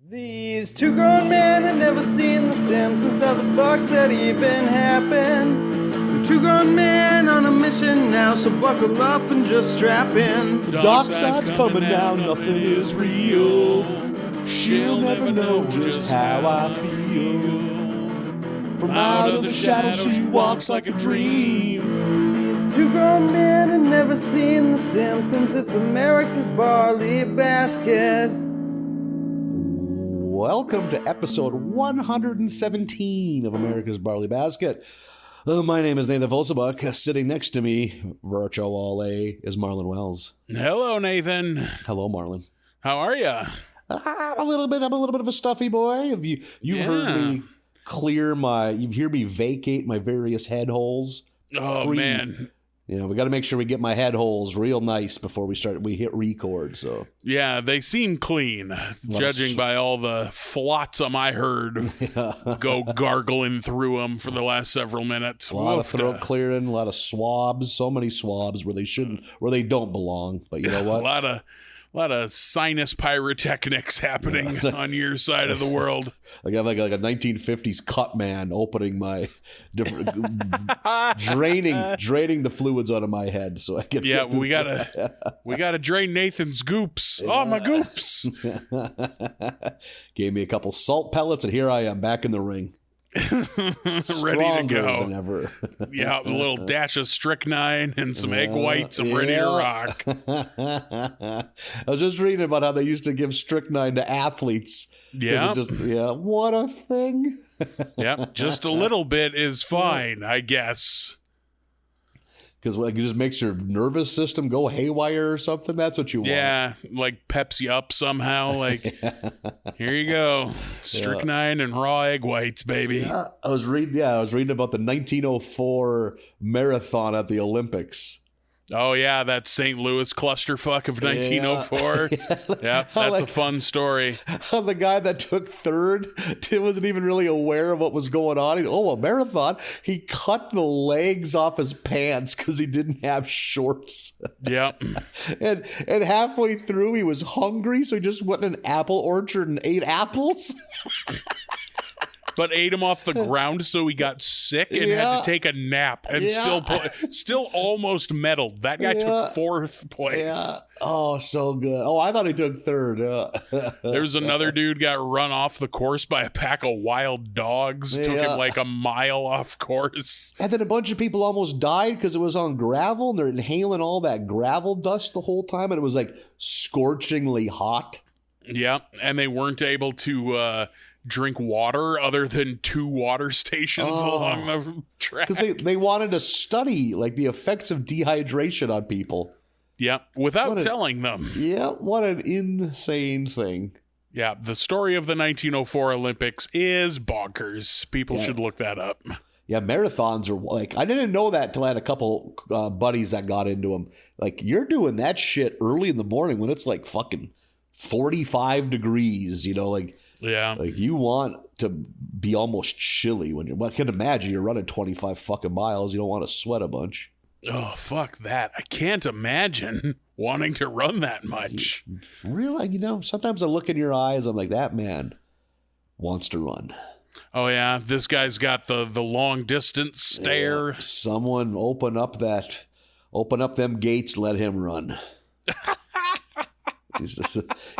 These two grown men had never seen The Simpsons. How the fuck's that even happen? We're two grown men on a mission now, so buckle up and just strap in. Dark side's coming now, nothing is real. She'll never know just how I feel. From out of the shadows she walks like a dream. These two grown men had never seen The Simpsons. It's America's barley basket. Welcome to episode 117 of America's Barley Basket. My name is Nathan Volsebuck. Sitting next to me, virtually, is Marlin Wells. Hello, Nathan. Hello, Marlin. How are you? I'm a little bit of a stuffy boy. You've heard me you've heard me vacate my various head holes. Oh, man. You know, we got to make sure we get my head holes real nice before we hit record. So yeah, they seem clean, judging by all the flotsam I heard go gargling through them for the last several minutes. A lot of throat clearing, a lot of swabs, so many swabs where they don't belong. But you know what? A lot of sinus pyrotechnics happening on your side of the world. I got like a 1950s cut man opening my different draining the fluids out of my head so I can we gotta drain Nathan's goops. Yeah. Oh, my goops. Gave me a couple salt pellets and here I am back in the ring. Ready to go than ever. Yeah, a little dash of strychnine and some egg whites. I'm ready to rock. I was just reading about how they used to give strychnine to athletes. Yeah, what a thing. Yeah, just a little bit is fine, I guess. Because it just makes your nervous system go haywire or something. That's what you want. Yeah, like peps you up somehow. Like, here you go, strychnine and raw egg whites, baby. Yeah, I was reading about the 1904 marathon at the Olympics. Oh yeah, that St. Louis clusterfuck of 1904. Yeah, that's a fun story. How the guy that took third wasn't even really aware of what was going on. A marathon. He cut the legs off his pants because he didn't have shorts. Yeah. and halfway through he was hungry, so he just went in an apple orchard and ate apples. But ate him off the ground, so he got sick and had to take a nap, and still almost medaled. That guy took fourth place. Yeah. Oh, so good. Oh, I thought he took third. There's another dude got run off the course by a pack of wild dogs. Took him like a mile off course. And then a bunch of people almost died because it was on gravel, and they're inhaling all that gravel dust the whole time, and it was like scorchingly hot. Yeah, and they weren't able to drink water other than two water stations along the track. Because they wanted to study like the effects of dehydration on people. Yeah, without telling them. Yeah, what an insane thing. Yeah, the story of the 1904 Olympics is bonkers. People should look that up. Yeah, marathons are like, I didn't know that till I had a couple buddies that got into them. Like, you're doing that shit early in the morning when it's like fucking 45 degrees, you know, like. Yeah. Like you want to be almost chilly when I can imagine you're running 25 fucking miles. You don't want to sweat a bunch. Oh, fuck that. I can't imagine wanting to run that much. Really? You know, sometimes I look in your eyes. I'm like, that man wants to run. Oh, yeah. This guy's got the long distance stare. Yeah. Someone open up them gates, let him run.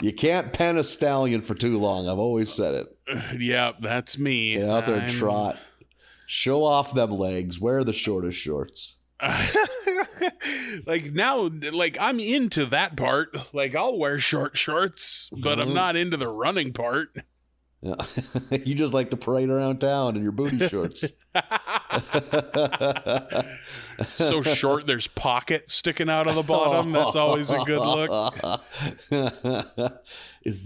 You can't pen a stallion for too long. I've always said it. Yeah, that's me. Get out there and trot. Show off them legs. Wear the shortest shorts. Like now, like I'm into that part. Like I'll wear short shorts, but I'm not into the running part. Yeah. You just like to parade around town in your booty shorts. So short, there's pockets sticking out of the bottom. That's always a good look. Does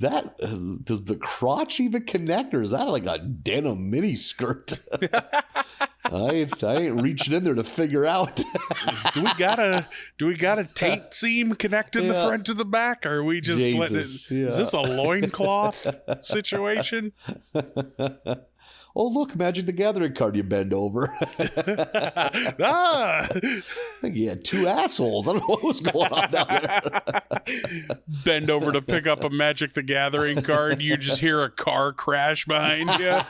the crotch even connect, or is that like a denim mini skirt? I ain't reaching in there to figure out. Do we got a taint seam connecting the front to the back? Or are we just letting it? Is this a loincloth situation? Oh, look, Magic the Gathering card you bend over. Ah! I think you had two assholes. I don't know what was going on down there. Bend over to pick up a Magic the Gathering card. You just hear a car crash behind you.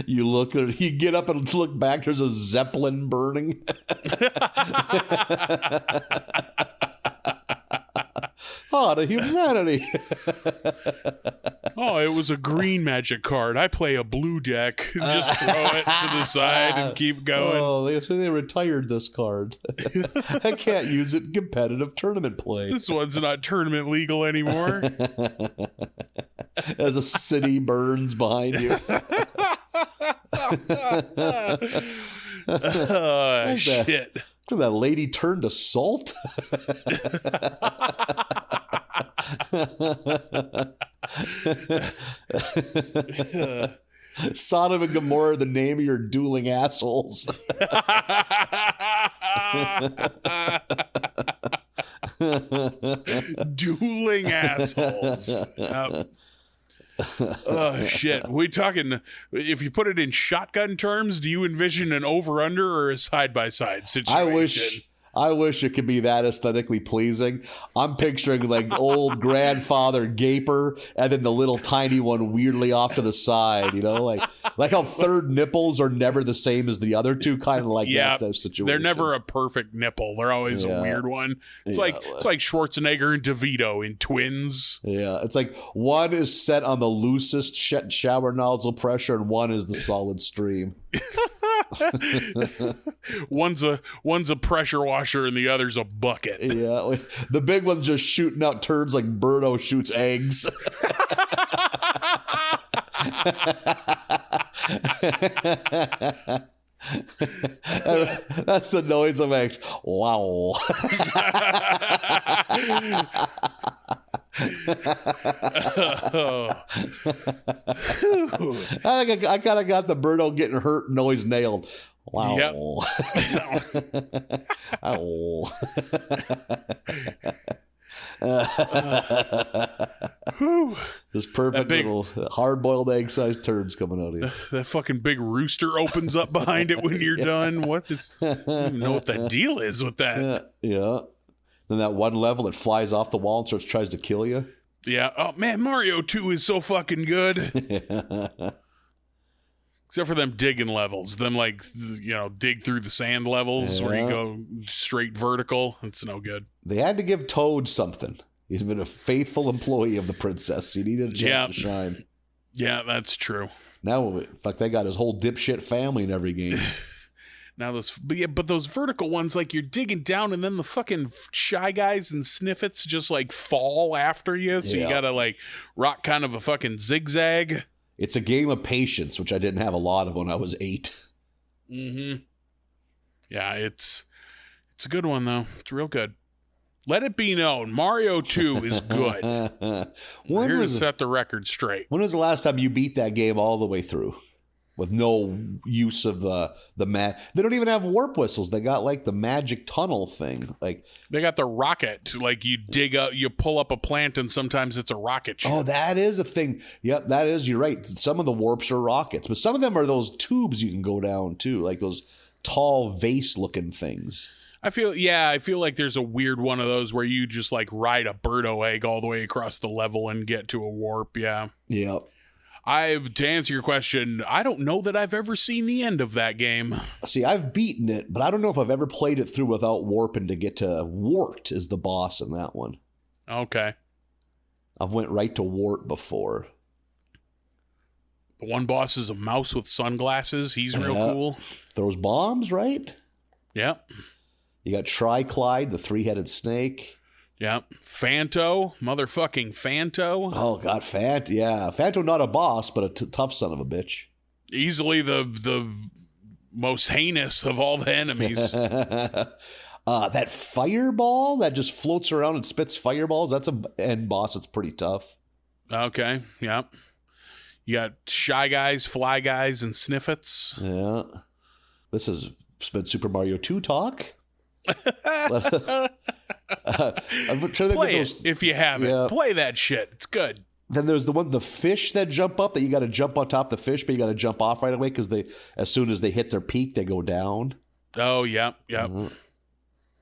You get up and look back, there's a Zeppelin burning. Oh, to humanity. Oh, it was a green Magic card. I play a blue deck. Just throw it to the side and keep going. Oh, they retired this card. I can't use it in competitive tournament play. This one's not tournament legal anymore. As a city burns behind you. Shit. So that lady turned to salt? Sodom and Gomorrah, the name of your dueling assholes. Dueling assholes. Oh shit. We talking, if you put it in shotgun terms, do you envision an over-under or a side-by-side situation? I wish it could be that aesthetically pleasing. I'm picturing like old grandfather Gaper and then the little tiny one weirdly off to the side, like how third nipples are never the same as the other two, kind of like that type of situation. They're never a perfect nipple. They're always a weird one. It's like Schwarzenegger and DeVito in Twins. Yeah, it's like one is set on the loosest shower nozzle pressure and one is the solid stream. One's a pressure washer and the other's a bucket. Yeah, the big one's just shooting out turds like Birdo shoots eggs. That's the noise it makes. Wow. I kind of got the Birdo getting hurt noise nailed. Wow. Yep. Ow. Just perfect little hard-boiled egg-sized turds coming out of you. That fucking big rooster opens up behind it when you're done. I don't even know what the deal is with that. Yeah. Then that one level that flies off the wall and tries to kill you. Yeah. Oh, man, Mario 2 is so fucking good. Except for them digging levels. Them, dig through the sand levels where you go straight vertical. It's no good. They had to give Toad something. He's been a faithful employee of the princess. He needed a chance to shine. Yeah, that's true. Now, they got his whole dipshit family in every game. Now but those vertical ones, you're digging down and then the fucking Shy Guys and Sniffets just fall after you. So you gotta rock kind of a fucking zigzag. It's a game of patience, which I didn't have a lot of when I was 8. Mm-hmm. Yeah, it's a good one though. It's real good. Let it be known, Mario 2 is good. We're here to set the record straight. When was the last time you beat that game all the way through? With no use of the they don't even have warp whistles. They got the magic tunnel thing. They got the rocket. You dig up, you pull up a plant, and sometimes it's a rocket ship. Oh, that is a thing. Yep, that is. You're right. Some of the warps are rockets, but some of them are those tubes you can go down too, like those tall vase-looking things. I feel like there's a weird one of those where you just ride a Birdo egg all the way across the level and get to a warp. Yeah. Yep. To answer your question, I don't know that I've ever seen the end of that game. See, I've beaten it, but I don't know if I've ever played it through without warping to get to Wart is the boss in that one. Okay. I've went right to Wart before. The one boss is a mouse with sunglasses. He's real cool. Throws bombs, right? Yep. You got Triclyde, the three-headed snake. Yeah, Fanto, motherfucking Fanto. Oh, God, yeah. Fanto not a boss, but a tough son of a bitch. Easily the most heinous of all the enemies. That fireball that just floats around and spits fireballs, that's an end boss that's pretty tough. Okay, yeah. You got Shy Guys, Fly Guys, and Sniffets. Yeah. This has been Super Mario 2 talk. I'm trying to think Play of it those. if you haven't. Yeah. Play that shit. It's good. Then there's the fish that jump up that you got to jump on top of the fish, but you got to jump off right away because as soon as they hit their peak, they go down. Oh, yep.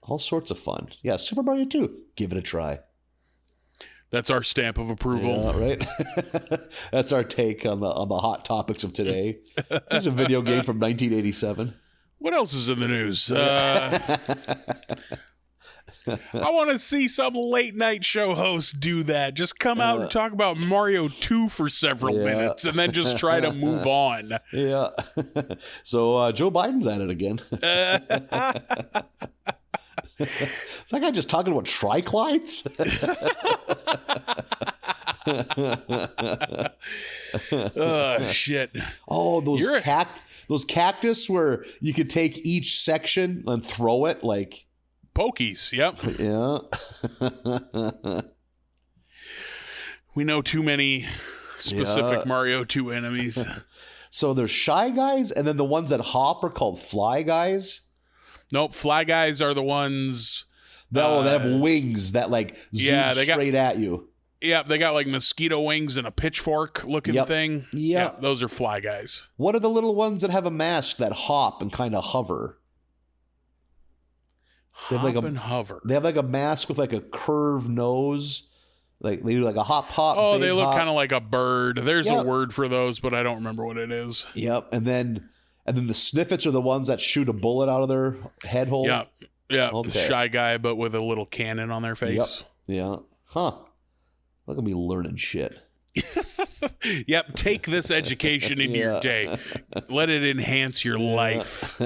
All sorts of fun. Yeah, Super Mario 2. Give it a try. That's our stamp of approval. Yeah, right? That's our take on the hot topics of today. Here's a video game from 1987. What else is in the news? I want to see some late night show host do that. Just come out and talk about Mario 2 for several minutes and then just try to move on. Yeah. So Joe Biden's at it again. Is that guy just talking about triclites? Oh, shit. Oh, those cactus where you could take each section and throw it like... Pokies, yep. Yeah. We know too many specific Mario 2 enemies. So there's Shy Guys, and then the ones that hop are called Fly Guys. Nope, Fly Guys are the ones... They have wings that like zoom straight at you. Yeah, they got like mosquito wings and a pitchfork looking thing. Yeah, those are Fly Guys. What are the little ones that have a mask that hop and kind of hover? Hover. They have like a mask with like a curved nose. Like they do like a hop. Oh, they look kind of like a bird. There's a word for those, but I don't remember what it is. Yep. And then the Sniffets are the ones that shoot a bullet out of their head hole. Yep. Yeah. Okay. Shy Guy, but with a little cannon on their face. Yep. Yeah. Huh. Look at me learning shit. Yep. Take this education into your day. Let it enhance your life.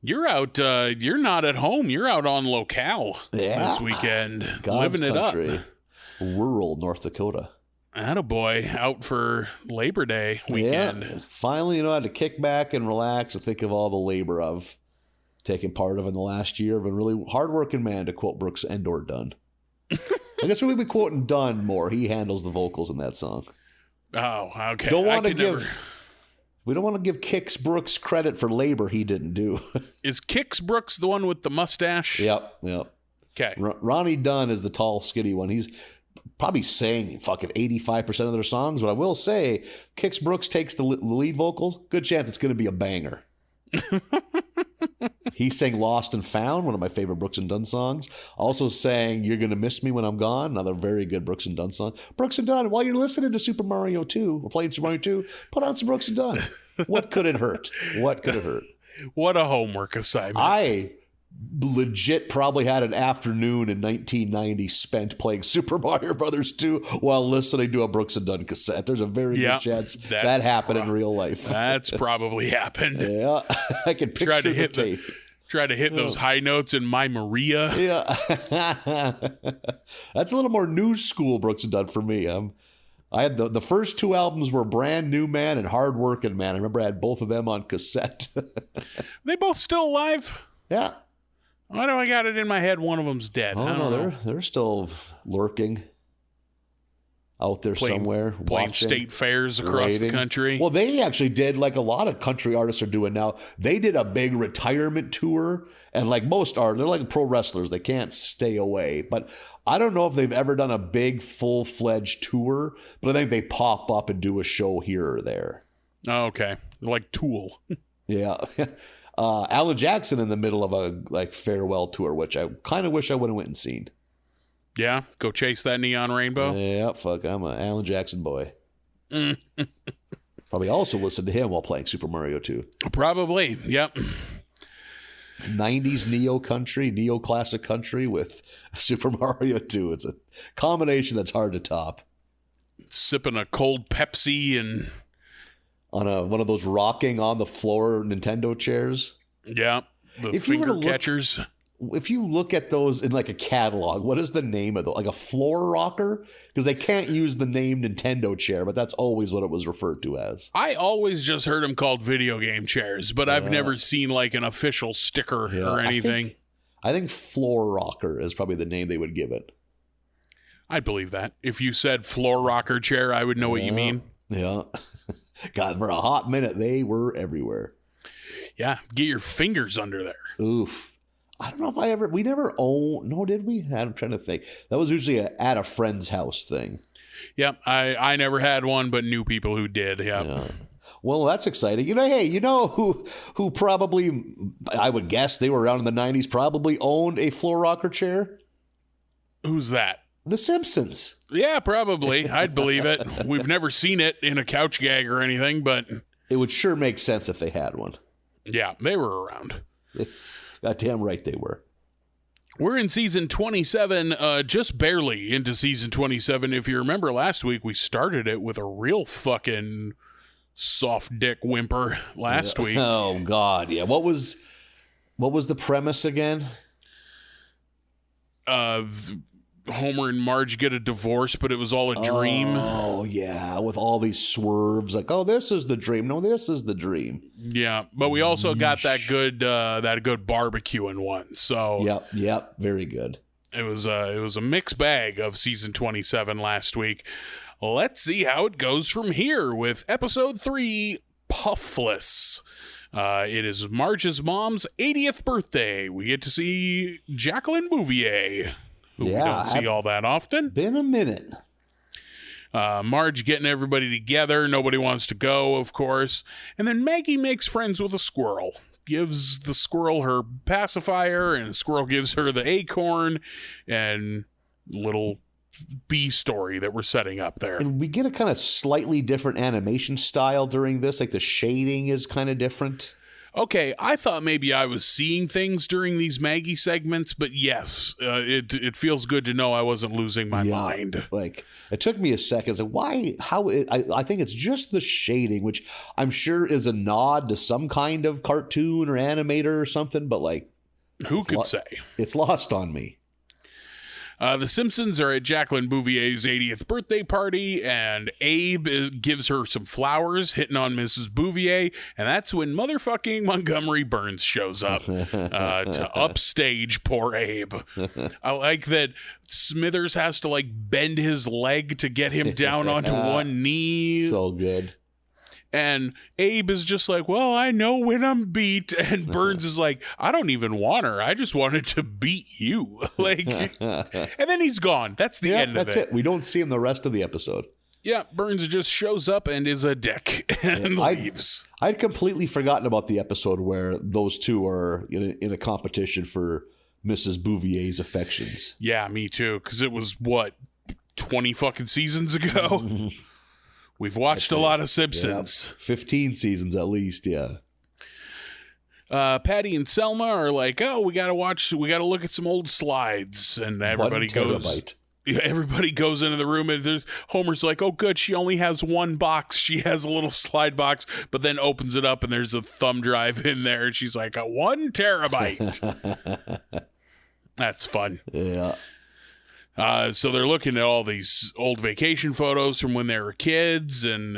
You're out. You're not at home. You're out on locale this weekend. God's living country. it up. Rural North Dakota. Attaboy, out for Labor Day weekend. Yeah. Finally, I had to kick back and relax and think of all the labor I've taken part of in the last year. I've been really hardworking man, to quote Brooks and/or Dunn. I guess we'll be quoting Dunn more. He handles the vocals in that song. Oh, okay. We don't want to give Kix Brooks credit for labor he didn't do. Is Kix Brooks the one with the mustache? Yep. Okay. Ronnie Dunn is the tall, skinny one. He's probably sang fucking 85% of their songs, but I will say, Kix Brooks takes the lead vocals. Good chance it's going to be a banger. He sang Lost and Found, one of my favorite Brooks and Dunn songs. Also sang You're Gonna Miss Me When I'm Gone, another very good Brooks and Dunn song. Brooks and Dunn, while you're listening to Super Mario 2, or playing Super Mario 2, put on some Brooks and Dunn. What could it hurt? What could it hurt? What a homework assignment. I legit probably had an afternoon in 1990 spent playing Super Mario Brothers 2 while listening to a Brooks and Dunn cassette. There's a very good chance that happened in real life. That's probably happened. Yeah, I can picture the tape. Try to hit those high notes in My Maria. Yeah. That's a little more new school Brooks and Dunn for me. I had the first two albums were Brand New Man and Hard Working Man. I remember I had both of them on cassette. They both still alive? Yeah. Why do I got it in my head one of them's dead? Oh, no, they're still lurking out there somewhere. Playing state fairs across the country. Well, they actually did, like a lot of country artists are doing now, they did a big retirement tour. And like most artists, they're like pro wrestlers. They can't stay away. But I don't know if they've ever done a big full-fledged tour, but I think they pop up and do a show here or there. Oh, okay. Like Tool. Yeah. Alan Jackson in the middle of a farewell tour, which I kind of wish I would have went and seen. Yeah, go chase that neon rainbow. Yeah, fuck, I'm an Alan Jackson boy. Probably also listened to him while playing Super Mario 2. Probably, yep. 90s neo-classic country with Super Mario 2. It's a combination that's hard to top. Sipping a cold Pepsi and... on one of those rocking on the floor Nintendo chairs. Yeah, the finger catchers. If you look at those in like a catalog, what is the name of those? Like a floor rocker? Because they can't use the name Nintendo chair, but that's always what it was referred to as. I always just heard them called video game chairs, but I've never seen like an official sticker or anything. I think floor rocker is probably the name they would give it. I'd believe that. If you said floor rocker chair, I would know what you mean. Yeah. God, for a hot minute, they were everywhere. Yeah, get your fingers under there. Oof. I don't know if we never owned, no, did we? I'm trying to think. That was usually at a friend's house thing. Yep, I never had one, but knew people who did. Yep. Yeah. Well, that's exciting. Hey, who probably, I would guess they were around in the 90s, probably owned a floor rocker chair? Who's that? The Simpsons. Yeah, probably. I'd believe it. We've never seen it in a couch gag or anything, but it would sure make sense if they had one. Yeah, they were around. Goddamn right they were. We're in season 27, just barely into season 27. If you remember last week, we started it with a real fucking soft dick whimper last week. Oh, God, yeah. What was the premise again? Homer and Marge get a divorce, but it was all a dream. Oh, yeah, with all these swerves. Like, oh, this is the dream. No, this is the dream. Yeah, but we also got that good barbecuing one. So Yep, very good. It was a mixed bag of season 27 last week. Let's see how it goes from here with episode 3, Puffless. It is Marge's mom's 80th birthday. We get to see Jacqueline Bouvier, who we don't see all that often. Been a minute. Marge getting everybody together. Nobody wants to go, of course. And then Maggie makes friends with a squirrel. Gives the squirrel her pacifier, and the squirrel gives her the acorn and little B story that we're setting up there. And we get a kind of slightly different animation style during this. Like the shading is kind of different. Okay, I thought maybe I was seeing things during these Maggie segments, but yes, it feels good to know I wasn't losing my mind. Like, it took me a second. It's like, why? I think it's just the shading, which I'm sure is a nod to some kind of cartoon or animator or something, but like, who could say? It's lost on me. The Simpsons are at Jacqueline Bouvier's 80th birthday party, and Abe gives her some flowers, hitting on Mrs. Bouvier, and that's when motherfucking Montgomery Burns shows up to upstage poor Abe. I like that Smithers has to, like, bend his leg to get him down onto one knee. So good. And Abe is just like, well, I know when I'm beat. And Burns is like, I don't even want her. I just wanted to beat you. Like, and then he's gone. That's the end of it. That's it. We don't see him the rest of the episode. Yeah, Burns just shows up and is a dick and leaves. I'd completely forgotten about the episode where those two are in a competition for Mrs. Bouvier's affections. Yeah, me too. Because it was, 20 fucking seasons ago? We've watched a lot of Simpsons. Yeah, 15 seasons at least, yeah. Patty and Selma are like, oh, we gotta look at some old slides, and everybody goes. Everybody goes into the room, and Homer's like, oh, good, she only has one box. She has a little slide box, but then opens it up, and there's a thumb drive in there, and she's like, 1 terabyte. That's fun. Yeah. So they're looking at all these old vacation photos from when they were kids, and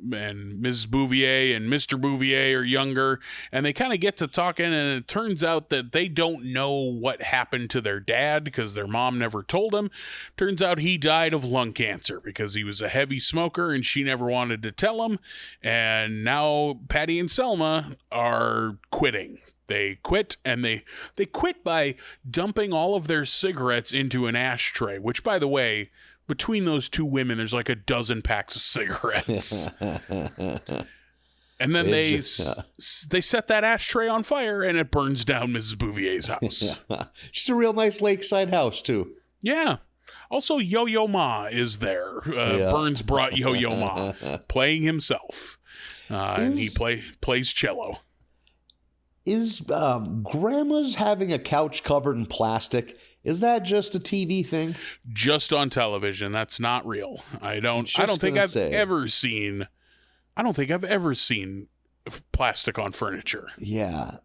Mrs. Bouvier and Mr. Bouvier are younger, and they kind of get to talking, and it turns out that they don't know what happened to their dad because their mom never told him. Turns out he died of lung cancer because he was a heavy smoker, and she never wanted to tell him, and now Patty and Selma are quitting. They quit, and they quit by dumping all of their cigarettes into an ashtray, which, by the way, between those two women, there's like a dozen packs of cigarettes. And then they set that ashtray on fire, and it burns down Mrs. Bouvier's house. Just a real nice lakeside house, too. Yeah. Also, Yo-Yo Ma is there. Burns brought Yo-Yo Ma, playing himself. And he plays cello. Is Grandma's having a couch covered in plastic? Is that just a TV thing? Just on television. That's not real. I don't think I've ever seen plastic on furniture. Yeah.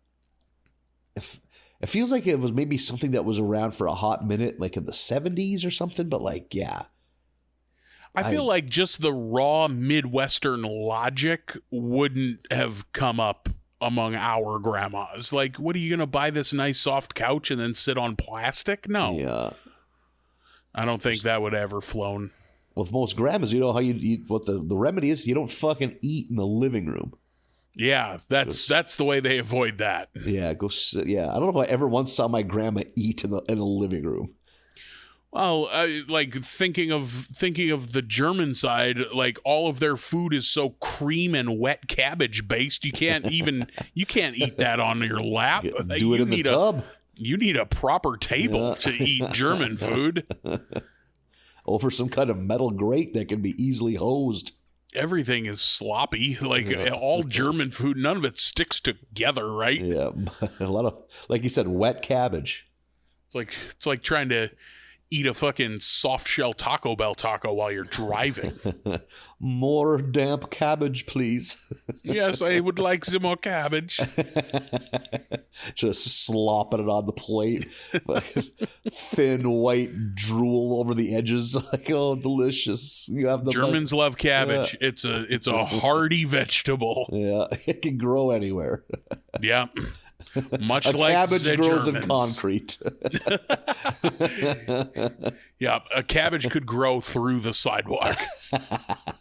It feels like it was maybe something that was around for a hot minute, like in the 70s or something, but like, yeah. I feel like just the raw Midwestern logic wouldn't have come up among our grandmas. Like, what are you going to buy this nice soft couch and then sit on plastic? No. Yeah. I don't think that would ever flown. With most grandmas, you know how you eat. What the remedy is? You don't fucking eat in the living room. Yeah, that's the way they avoid that. Yeah, I don't know if I ever once saw my grandma eat in a living room. Well, like thinking of the German side, like all of their food is so cream and wet cabbage based. You can't eat that on your lap. Do it in the tub. You need a proper table to eat German food. Over some kind of metal grate that can be easily hosed. Everything is sloppy. Like all German food, none of it sticks together, right? Yeah, a lot of, like you said, wet cabbage. It's like trying to eat a fucking soft shell Taco Bell taco while you're driving. More damp cabbage, please. Yes, I would like some more cabbage. Just slopping it on the plate. Thin white drool over the edges. Like, oh, delicious. You have the Germans love cabbage. Yeah. It's a hardy vegetable. Yeah, it can grow anywhere. Yeah. Much a like cabbage the grows Germans. in concrete. Yeah, a cabbage could grow through the sidewalk.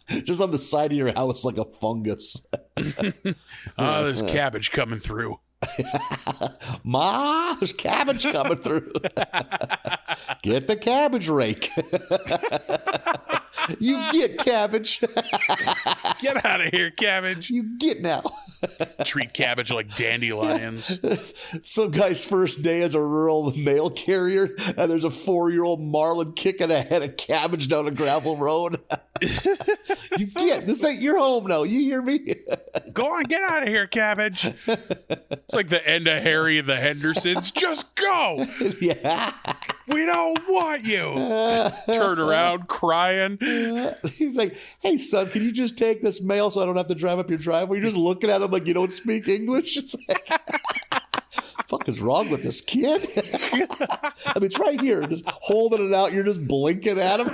Just on the side of your house like a fungus. There's cabbage coming through. Ma, there's cabbage coming through. Get the cabbage rake. You get cabbage. Get out of here, cabbage. You get now. Treat cabbage like dandelions. Some guy's first day as a rural mail carrier, and there's a 4-year-old Marlin kicking a head of cabbage down a gravel road. You get, this ain't your home now. You hear me? Go on, get out of here, cabbage. It's like the end of Harry and the Hendersons. Just go. Yeah. We don't want you. Turn around crying. He's like, hey, son, can you just take this mail so I don't have to drive up your driveway? You're just looking at him like you don't speak English. It's like, fuck is wrong with this kid? I mean, it's right here. Just holding it out. You're just blinking at him.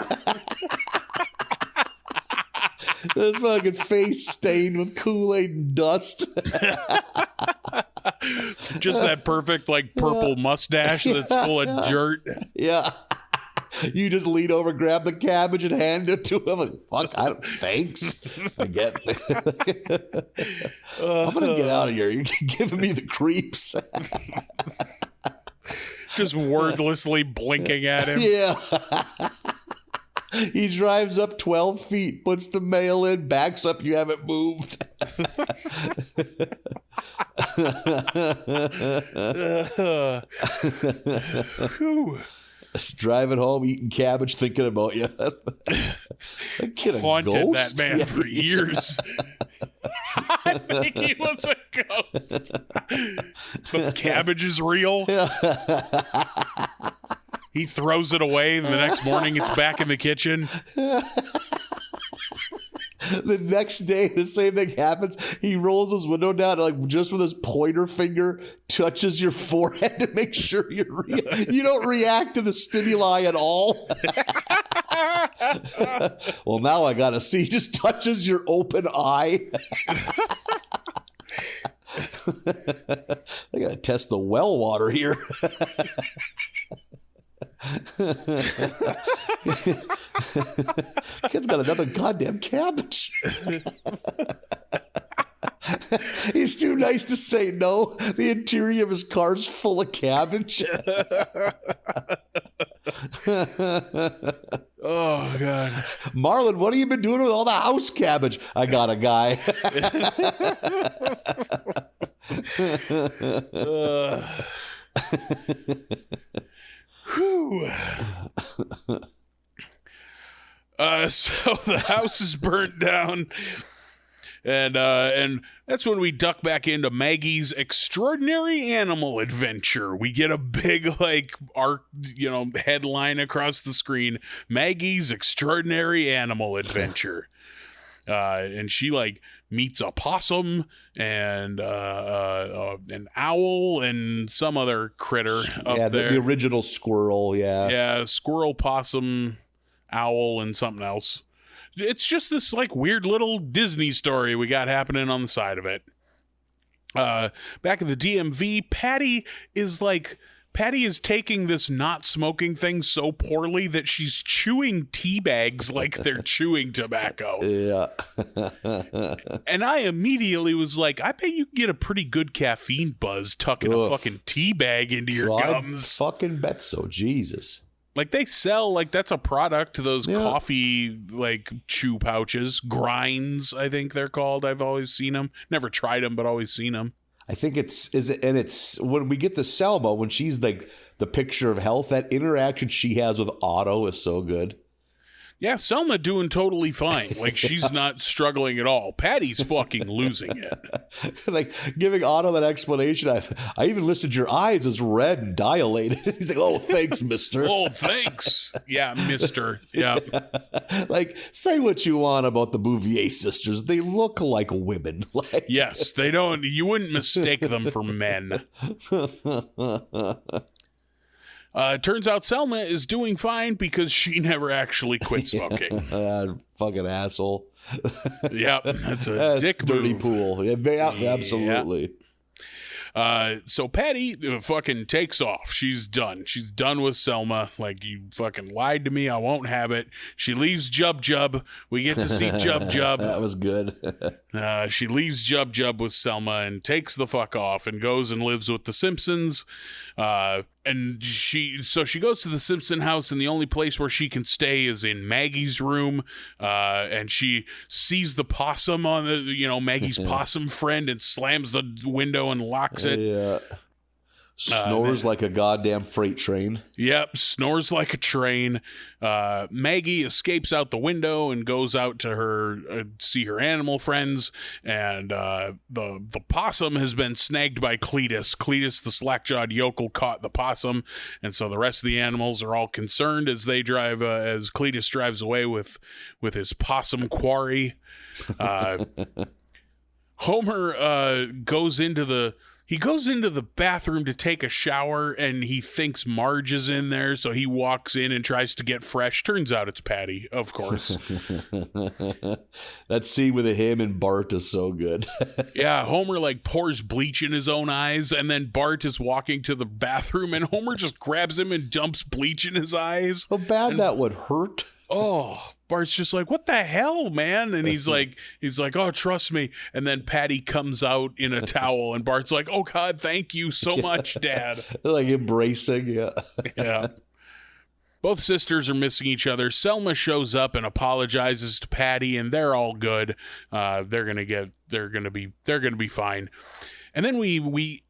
His fucking face stained with Kool-Aid and dust. Just that perfect, like, purple mustache that's full of dirt. Yeah. You just lean over, grab the cabbage, and hand it to him. Like, fuck, thanks. I get it. I'm going to get out of here. You're giving me the creeps. Just wordlessly blinking at him. Yeah. He drives up 12 feet, puts the mail in, backs up, you haven't moved. Just driving home, eating cabbage, thinking about you. That kid haunted that man for years. I think he was a ghost. But cabbage is real. He throws it away, and the next morning it's back in the kitchen. The next day, the same thing happens. He rolls his window down, like just with his pointer finger, touches your forehead to make sure you don't react to the stimuli at all. Well, now I gotta see. He just touches your open eye. I gotta test the well water here. Kid's got another goddamn cabbage. He's too nice to say no. The interior of his car's full of cabbage. Oh, God. Marlin, what have you been doing with all the house cabbage? I got a guy. Whew. So the house is burnt down, and that's when we duck back into Maggie's extraordinary animal adventure. We get a big headline across the screen: Maggie's extraordinary animal adventure. And she meets a possum and an owl and some other critter up there. The original squirrel, yeah, squirrel, possum, owl, and something else. It's just this weird little Disney story we got happening on the side of it. Back in the DMV, Patty Patty is taking this not smoking thing so poorly that she's chewing tea bags like they're chewing tobacco. Yeah. And I immediately was like, I bet you can get a pretty good caffeine buzz tucking a fucking tea bag into your gums. I fucking bet so. Jesus. Like they sell, like that's a product, those coffee like chew pouches, grinds, I think they're called. I've always seen them. Never tried them, but always seen them. I think it's when we get to Selma, when she's like the picture of health, that interaction she has with Otto is so good. Yeah, Selma doing totally fine. Like she's not struggling at all. Patty's fucking losing it. Like giving Otto that explanation. I even listed your eyes as red and dilated. He's like, "Oh, thanks, mister." Oh, thanks. Yeah, mister. Yeah. Like, say what you want about the Bouvier sisters. They look like women. Like, yes, they don't. You wouldn't mistake them for men. Turns out Selma is doing fine because she never actually quit smoking. Fucking asshole. Yep, that's dick dirty move. pool. Yeah, absolutely. So Patty fucking takes off. She's done. She's done with Selma. Like, you fucking lied to me. I won't have it. She leaves Jub Jub. We get to see Jub Jub. That was good. She leaves Jub Jub with Selma and takes the fuck off and goes and lives with the Simpsons. And she goes to the Simpson house, and the only place where she can stay is in Maggie's room. And she sees the possum on Maggie's possum friend, and slams the window and locks it. Yeah. Snores like a goddamn freight train. Yep, snores like a train. Maggie escapes out the window and goes out to see her animal friends, and the possum has been snagged by Cletus. Cletus, the slack-jawed yokel, caught the possum, and so the rest of the animals are all concerned as they drive, as Cletus drives away with his possum quarry. Homer goes into the bathroom to take a shower, and he thinks Marge is in there, so he walks in and tries to get fresh. Turns out it's Patty, of course. That scene with him and Bart is so good. Yeah, Homer like pours bleach in his own eyes, and then Bart is walking to the bathroom, and Homer just grabs him and dumps bleach in his eyes. How bad that would hurt. Oh, Bart's just like, what the hell, man? And he's like, oh, trust me. And then Patty comes out in a towel, and Bart's like, oh God, thank you so much, Dad. Like embracing, yeah. Yeah. Both sisters are missing each other. Selma shows up and apologizes to Patty, and they're all good. They're gonna be fine. And then we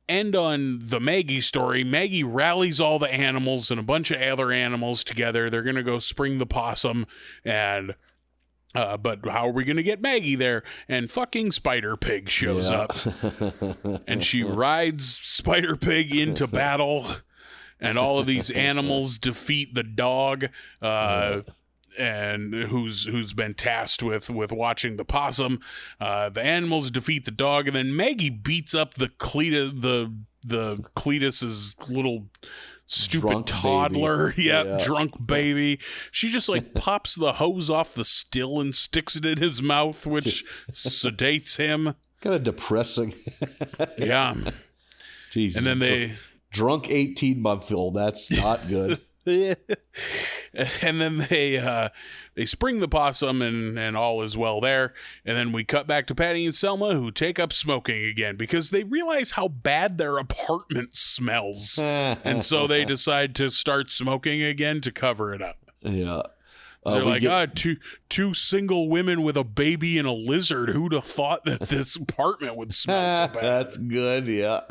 end on the Maggie story. Maggie rallies all the animals and a bunch of other animals together. They're going to go spring the possum, and but how are we going to get Maggie there? And fucking Spider Pig shows up, and she rides Spider Pig into battle, and all of these animals defeat the dog, and who's been tasked with watching the possum. The animals defeat the dog, and then Maggie beats up the Cletus's little stupid Drunk toddler. baby. Yep, Yeah. drunk baby. She just like pops the hose off the still and sticks it in his mouth, which sedates him. Kind of depressing. Yeah. Jesus. And then they drunk 18-month-old. That's not good. And then they spring the possum, and all is well there. And then we cut back to Patty and Selma, who take up smoking again because they realize how bad their apartment smells. And so they decide to start smoking again to cover it up. Yeah. So they're like, two single women with a baby and a lizard. Who'd have thought that this apartment would smell so bad? That's good, yeah.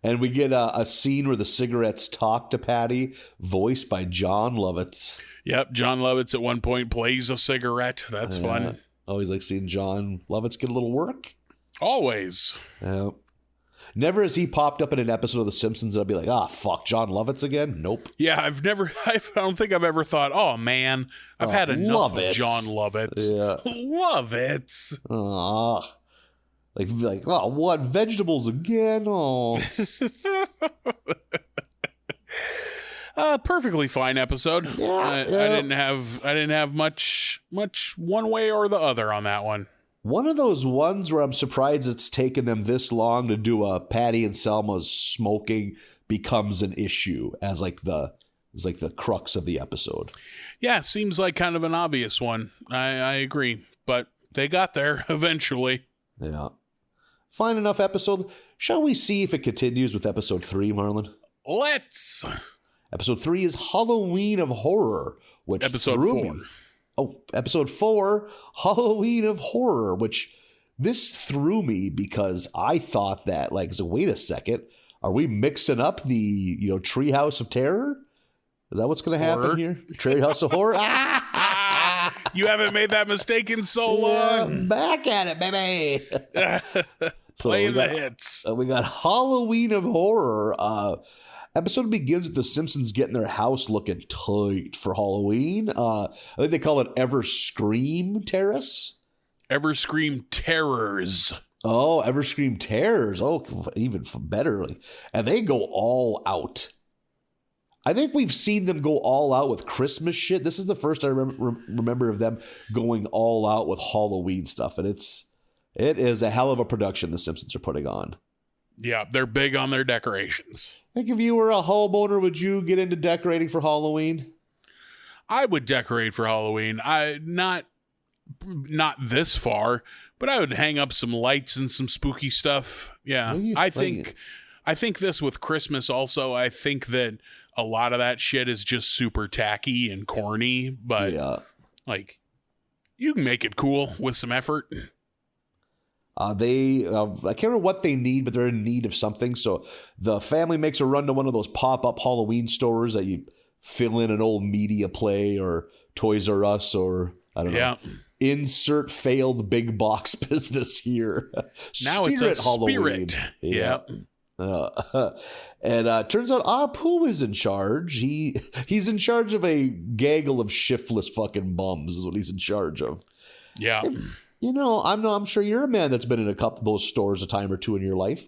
And we get a scene where the cigarettes talk to Patty, voiced by John Lovitz. Yep, John Lovitz at one point plays a cigarette. That's fun. Always like seeing John Lovitz get a little work. Always. Never has he popped up in an episode of The Simpsons and I'd be like, fuck, John Lovitz again? Nope. Yeah, I don't think I've ever thought, oh man, I've had enough of John Lovitz. Yeah. Lovitz. Like, oh, what, vegetables again? Oh. Perfectly fine episode. Yeah. I didn't have much one way or the other on that one. one of those ones where I'm surprised it's taken them this long to do a Patty and Selma's smoking becomes an issue as like the crux of the episode. Yeah, seems like kind of an obvious one. I agree, but they got there eventually. Yeah. Fine enough episode. Shall we see if it continues with episode 3, Marlin? Let's. Episode 3 is Halloween of Horror, which Episode threw 4. me. Oh, episode 4, Halloween of Horror, which this threw me because I thought that, like, so wait a second, are we mixing up the, Treehouse of Terror? Is that what's going to happen here? Treehouse of Horror? You haven't made that mistake in so long. Back at it, baby. Playing the hits. We got Halloween of Horror. Episode begins with the Simpsons getting their house looking tight for Halloween. I think they call it Ever Scream Terrace. Ever Scream Terrors. Oh, Ever Scream Terrors. Oh, even better. And they go all out. I think we've seen them go all out with Christmas shit. This is the first I remember of them going all out with Halloween stuff. And it is a hell of a production the Simpsons are putting on. Yeah, they're big on their decorations. I think if you were a homeowner, would you get into decorating for Halloween? I would decorate for Halloween. Not this far, but I would hang up some lights and some spooky stuff. Yeah, I think this with Christmas also. I think that a lot of that shit is just super tacky and corny, but you can make it cool with some effort. I can't remember what they need, but they're in need of something. So the family makes a run to one of those pop-up Halloween stores that you fill in an old media play or Toys R Us or, I don't know. Insert failed big box business here. Now it's a Halloween. Spirit. Yeah. And turns out Apu is in charge. He's in charge of a gaggle of shiftless fucking bums is what he's in charge of. Yeah. And, I'm sure you're a man that's been in a couple of those stores a time or two in your life.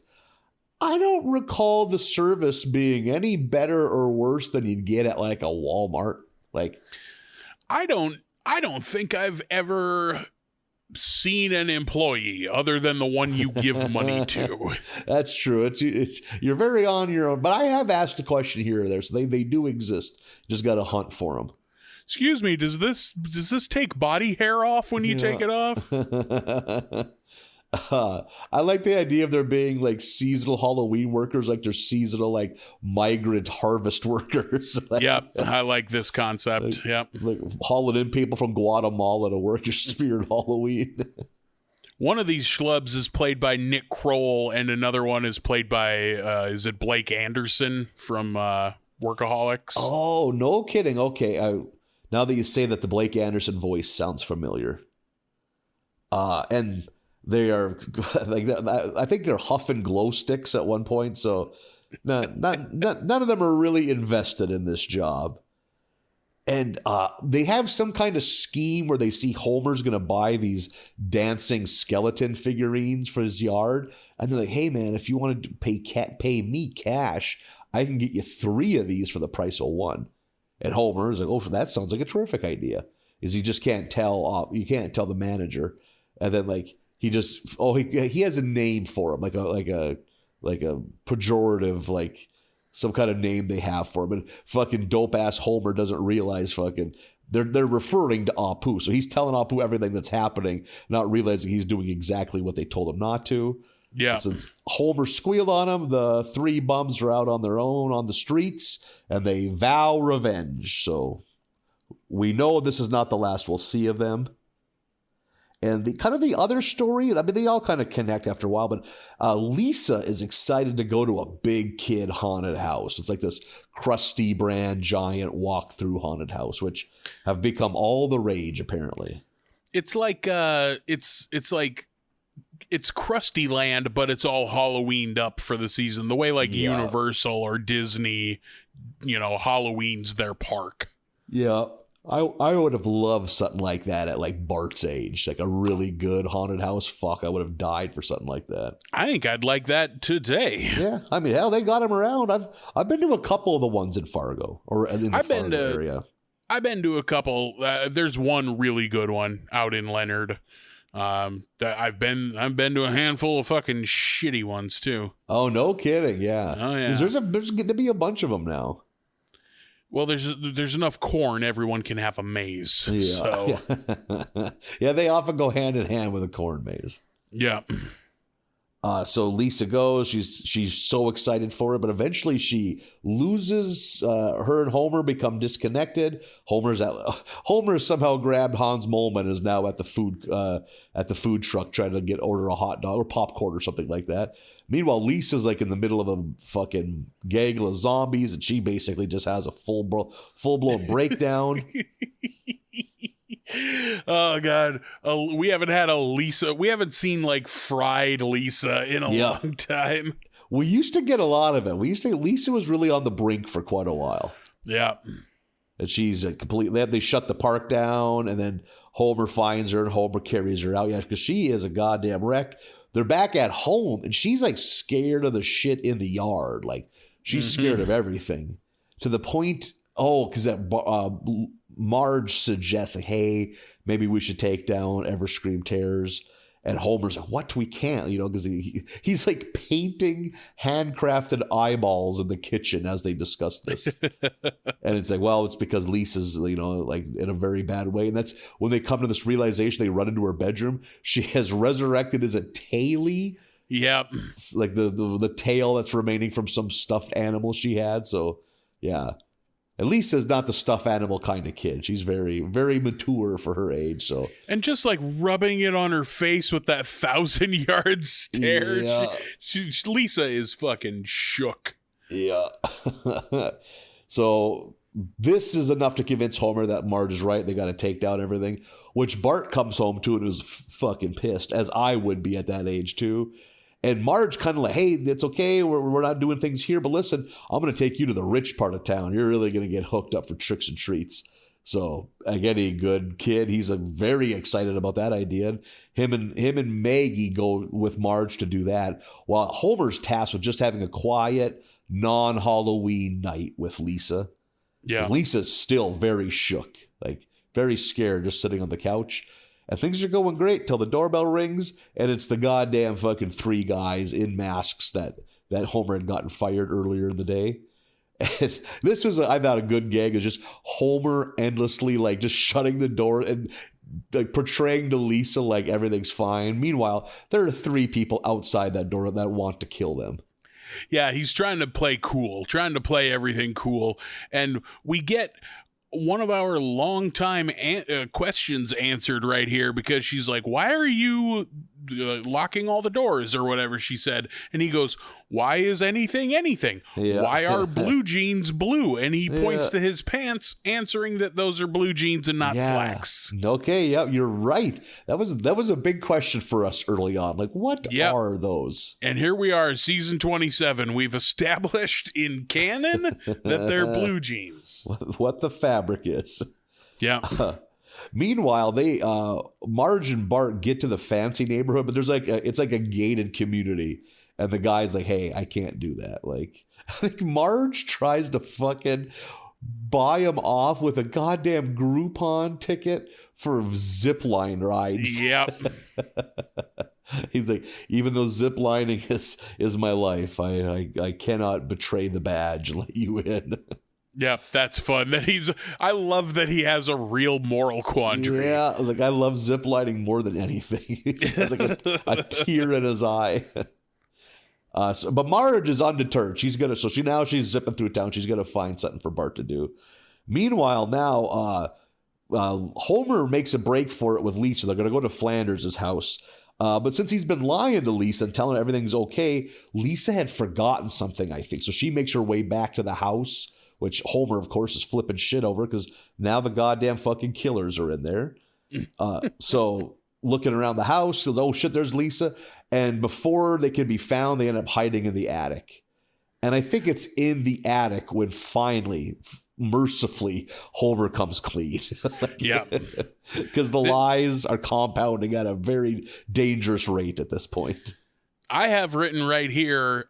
I don't recall the service being any better or worse than you'd get at like a Walmart. Like, I don't think I've ever seen an employee other than the one you give money to. That's true. It's you're very on your own. But I have asked a question here or there, so they do exist. Just got to hunt for them. Excuse me, does this take body hair off when you take it off? I like the idea of there being like seasonal Halloween workers, like they're seasonal like migrant harvest workers. Yep, I like this concept. Yep, like hauling in people from Guatemala to work your spirit Halloween. One of these schlubs is played by Nick Kroll, and another one is played by is it Blake Anderson from Workaholics? Oh, no kidding. Okay, now that you say that, the Blake Anderson voice sounds familiar. And they are like, I think they're huffing glow sticks at one point. So none of them are really invested in this job. And they have some kind of scheme where they see Homer's going to buy these dancing skeleton figurines for his yard. And they're like, hey, man, if you want to pay me cash, I can get you 3 of these for the price of 1. And Homer is like, oh, that sounds like a terrific idea. Is he just can't tell, you can't tell the manager. And then like, he has a name for him, like a pejorative, like some kind of name they have for him. And fucking dope ass Homer doesn't realize fucking they're referring to Apu. So he's telling Apu everything that's happening, not realizing he's doing exactly what they told him not to. Yeah. So since Homer squealed on him, the 3 bums are out on their own on the streets and they vow revenge. So we know this is not the last we'll see of them. And the other story, I mean, they all kind of connect after a while, but Lisa is excited to go to a big kid haunted house. It's like this Krusty brand giant walk-through haunted house, which have become all the rage, apparently. It's like it's Krusty Land, but it's all Halloweened up for the season. The way like Universal or Disney, Halloween's their park. Yeah. I would have loved something like that at like Bart's age, like a really good haunted house. Fuck, I would have died for something like that. I think I'd like that today. Yeah, I mean, hell, they got him around. I've been to a couple of the ones in Fargo or in the Fargo area. I've been to a couple. There's one really good one out in Leonard. That I've been to a handful of fucking shitty ones too. Oh, no kidding. Yeah. Oh yeah. There's going to be a bunch of them now. Well, there's enough corn, everyone can have a maze. Yeah. So Yeah, they often go hand in hand with a corn maze. yeah. So Lisa goes. She's so excited for it, but eventually she loses. Her and Homer become disconnected. Homer somehow grabbed Hans Moleman and is now at the food truck trying to order a hot dog or popcorn or something like that. Meanwhile, Lisa's like in the middle of a fucking gaggle of zombies, and she basically just has a full blown breakdown. Oh God, we haven't had a Lisa. We haven't seen like fried Lisa in a long time. We used to get a lot of it. Lisa was really on the brink for quite a while. Yeah, and she's they shut the park down, and then Homer finds her, and Homer carries her out. Yeah, because she is a goddamn wreck. They're back at home, and she's like scared of the shit in the yard. Like she's scared of everything to the point. Oh, because that Marge suggests, like, hey, maybe we should take down Everscream Terrors. And Homer's like, what? We can't, because he's like painting handcrafted eyeballs in the kitchen as they discuss this. And it's like, well, it's because Lisa's, like in a very bad way. And that's when they come to this realization, they run into her bedroom. She has resurrected as a tailie. Yep. It's like the tail that's remaining from some stuffed animal she had. So, yeah. And Lisa's not the stuffed animal kind of kid. She's very, very mature for her age. So, and just like rubbing it on her face with that 1,000-yard stare. Yeah. Lisa is fucking shook. Yeah. So this is enough to convince Homer that Marge is right. They got to take down everything, which Bart comes home to and is fucking pissed, as I would be at that age too. And Marge kind of like, hey, it's okay. We're not doing things here. But listen, I'm going to take you to the rich part of town. You're really going to get hooked up for tricks and treats. So, again, a good kid. He's very excited about that idea. Him and Maggie go with Marge to do that, while Homer's tasked with just having a quiet, non-Halloween night with Lisa. Yeah. Lisa's still very shook, like very scared, just sitting on the couch. And things are going great till the doorbell rings, and it's the goddamn fucking three guys in masks that Homer had gotten fired earlier in the day. And this was, I thought, a good gag. Is just Homer endlessly like just shutting the door and like portraying to Lisa like everything's fine. Meanwhile, there are three people outside that door that want to kill them. Yeah, he's trying to play cool, trying to play everything cool, and we get one of our long-time questions answered right here, because she's like, why are you locking all the doors or whatever she said? And he goes, why is anything? Yeah. Why are blue jeans blue? And he points to his pants, answering that those are blue jeans and not slacks. Okay, yeah, you're right. That was a big question for us early on. Like, what are those? And here we are, season 27. We've established in canon that they're blue jeans. What the fabric is. Yeah. Meanwhile, they Marge and Bart get to the fancy neighborhood, but there's it's like a gated community, and the guy's like, "Hey, I can't do that." Like, I think Marge tries to fucking buy him off with a goddamn Groupon ticket for zip line rides. Yep. He's like, even though zip lining is my life, I cannot betray the badge and let you in. Yeah, that's fun. I love that he has a real moral quandary. Yeah, like I love ziplining more than anything. He has like a tear in his eye. But Marge is undeterred. She's zipping through town. She's gonna find something for Bart to do. Meanwhile, now Homer makes a break for it with Lisa. They're gonna go to Flanders' house. But since he's been lying to Lisa and telling her everything's okay, Lisa had forgotten something, I think. So she makes her way back to the house, which Homer, of course, is flipping shit over because now the goddamn fucking killers are in there. So looking around the house, goes, oh shit, there's Lisa. And before they can be found, they end up hiding in the attic. And I think it's in the attic when finally, mercifully, Homer comes clean. Yeah. Because the lies are compounding at a very dangerous rate at this point. I have written right here,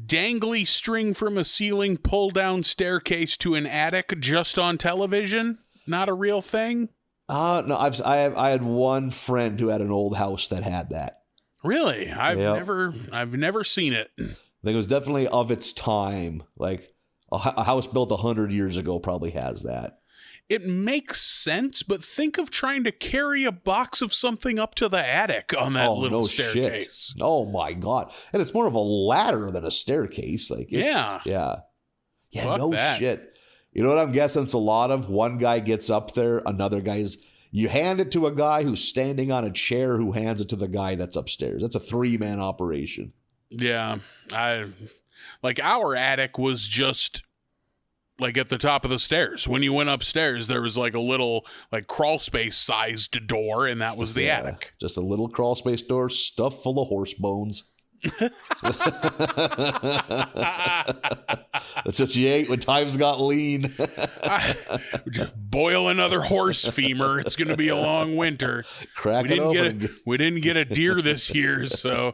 dangly string from a ceiling, pull down staircase to an attic just on television. Not a real thing. No, I had one friend who had an old house that had that. Really? I've never seen it. I think it was definitely of its time. Like a house built 100 years ago probably has that. It makes sense, but think of trying to carry a box of something up to the attic on that little staircase. Shit. Oh my God. And it's more of a ladder than a staircase. Like, yeah. Fuck no that. shit. You know what I'm guessing? It's a lot of one guy gets up there, another guy's, you hand it to a guy who's standing on a chair who hands it to the guy that's upstairs. That's a 3-man operation. Yeah. Our attic was just like at the top of the stairs. When you went upstairs, there was like a little like crawl space sized door, and that was the attic. Just a little crawl space door stuffed full of horse bones. That's what you ate when times got lean. Just boil another horse femur. It's going to be a long winter. Crack it open. We didn't get a deer this year, so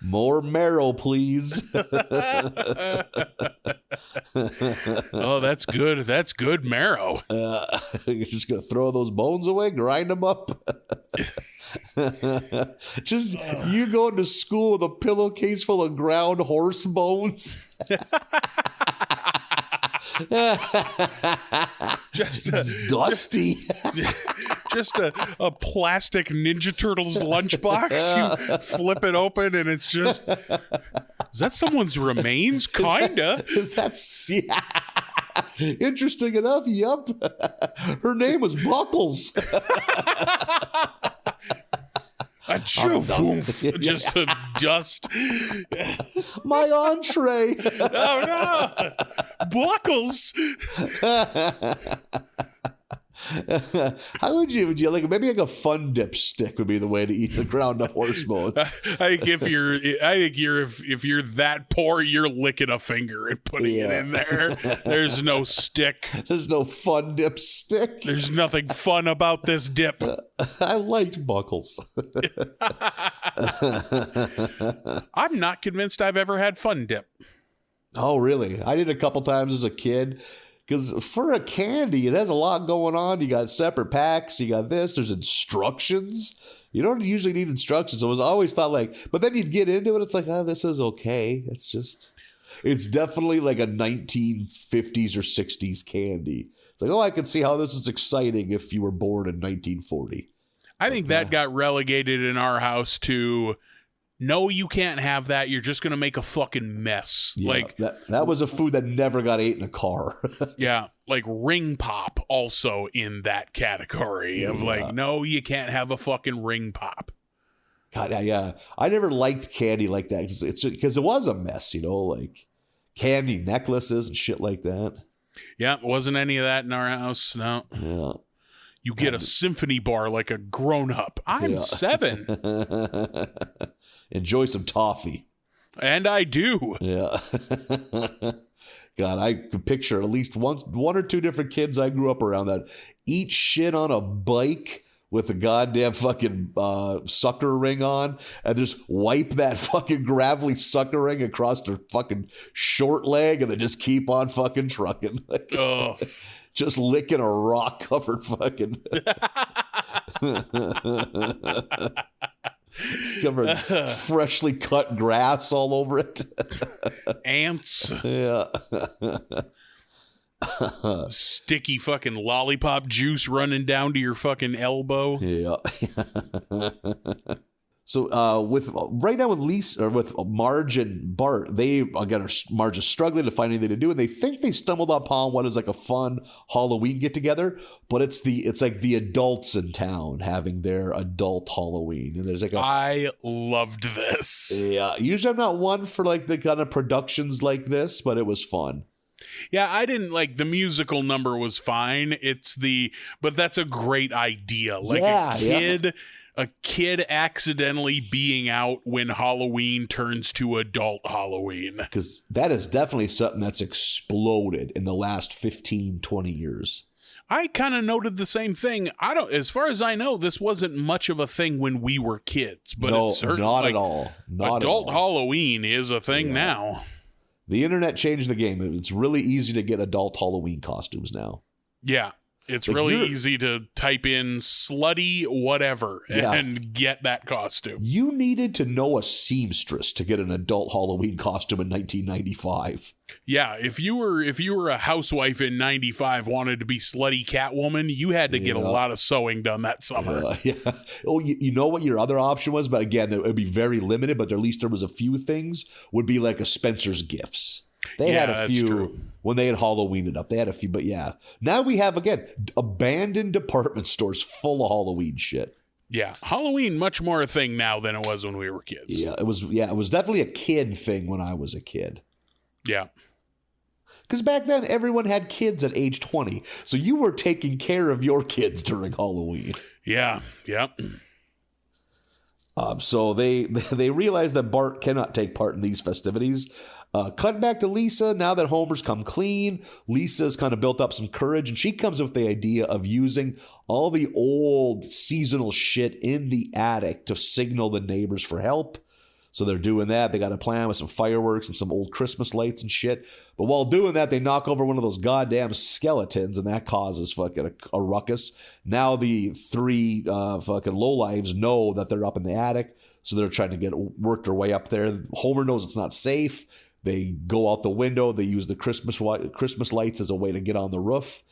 more marrow, please. Oh, that's good. That's good marrow. You're just gonna throw those bones away, grind them up. Just you going to school with a pillowcase full of ground horse bones. Just dusty. Just a plastic Ninja Turtles lunchbox. You flip it open and it's just, is that someone's remains? Kinda. Is that interesting enough? Yup. Her name was Buckles. Just a dust. My entree. Oh no, Buckles. How would you like maybe like a fun dip stick would be the way to eat the ground up horse bones? I think if you're that poor, you're licking a finger and putting it in there. There's no stick. There's no fun dip stick. There's nothing fun about this dip. I liked Buckles. I'm not convinced I've ever had fun dip. Oh, really? I did a couple times as a kid. Because for a candy, it has a lot going on. You got separate packs. You got this. There's instructions. You don't usually need instructions. So I was always thought like, but then you'd get into it. It's like, oh, this is okay. It's definitely like a 1950s or 60s candy. It's like, oh, I can see how this is exciting if you were born in 1940. I think that got relegated in our house to, no, you can't have that. You're just going to make a fucking mess. Yeah, like that was a food that never got ate in a car. Yeah, like ring pop also in that category of like, no, you can't have a fucking ring pop. God, yeah. I never liked candy like that because it was a mess, like candy necklaces and shit like that. Yeah, wasn't any of that in our house. No. Yeah. You get a symphony bar like a grown-up. I'm 7. Enjoy some toffee. And I do. Yeah. God, I could picture at least one or two different kids I grew up around that eat shit on a bike with a goddamn fucking sucker ring on and just wipe that fucking gravelly sucker ring across their fucking short leg and then just keep on fucking trucking. Just licking a rock-covered fucking... covered freshly cut grass all over it. Ants. Yeah. Sticky fucking lollipop juice running down to your fucking elbow. Yeah. So with right now with Lisa or with Marge and Bart, Marge is struggling to find anything to do, and they think they stumbled upon what is like a fun Halloween get together, but it's like the adults in town having their adult Halloween, and there's like I loved this. Yeah, usually I'm not one for like the kind of productions like this, but it was fun. Yeah, I didn't like the musical number was fine. But that's a great idea. Like a kid accidentally being out when Halloween turns to adult Halloween. Because that is definitely something that's exploded in the last 15, 20 years. I kind of noted the same thing. As far as I know, this wasn't much of a thing when we were kids. But no, it's certainly, not at all. Adult Halloween is a thing now. The internet changed the game. It's really easy to get adult Halloween costumes now. Yeah. It's Like, really easy to type in slutty whatever and get that costume. You needed to know a seamstress to get an adult Halloween costume in 1995. Yeah, if you were a housewife in 95 wanted to be slutty Catwoman, you had to get a lot of sewing done that summer. Yeah. Oh, you know what your other option was? But again, it would be very limited, but at least there was a few things, would be like a Spencer's Gifts. They had a few when they had Halloween it up. They had a few, but now we have, again, abandoned department stores full of Halloween shit. Yeah, Halloween much more a thing now than it was when we were kids. Yeah, it was definitely a kid thing when I was a kid. Yeah. Because back then, everyone had kids at age 20. So you were taking care of your kids during Halloween. Yeah, yeah. So they realize that Bart cannot take part in these festivities. Cut back to Lisa. Now that Homer's come clean, Lisa's kind of built up some courage, and she comes up with the idea of using all the old seasonal shit in the attic to signal the neighbors for help. So they're doing that. They got a plan with some fireworks and some old Christmas lights and shit. But while doing that, they knock over one of those goddamn skeletons, and that causes fucking a ruckus. Now the three fucking lowlives know that they're up in the attic, so they're trying to work their way up there. Homer knows it's not safe. They go out the window. They use the Christmas lights as a way to get on the roof.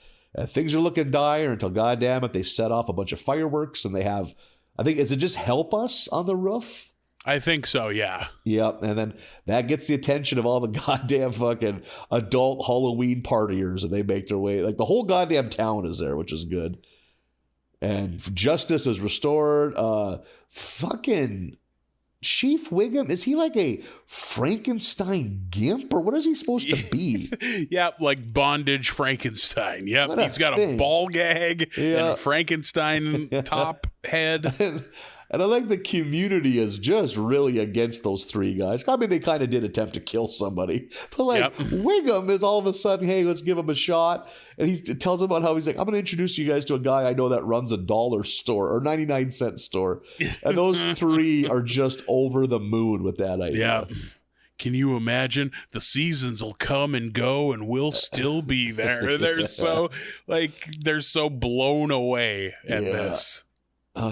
Things are looking dire until, goddamn it, they set off a bunch of fireworks, and they have, I think, is it just Help Us on the roof? I think so, yeah. Yep, and then that gets the attention of all the goddamn fucking adult Halloween partiers, and they make their way. Like, the whole goddamn town is there, which is good. And justice is restored. Fucking Chief Wiggum, is he like a Frankenstein gimp, or what is he supposed to be? Yep, like bondage Frankenstein. Yep, he's got thing. a ball gag and a Frankenstein top head. And I like the community is just really against those three guys. I mean, they kind of did attempt to kill somebody. But like, Wiggum is all of a sudden, hey, let's give him a shot. And he tells them about how he's like, I'm going to introduce you guys to a guy I know that runs a dollar store or 99-cent store. And those three are just over the moon with that idea. Yeah. Can you imagine? The seasons will come and go and we'll still be there. They're so blown away at this.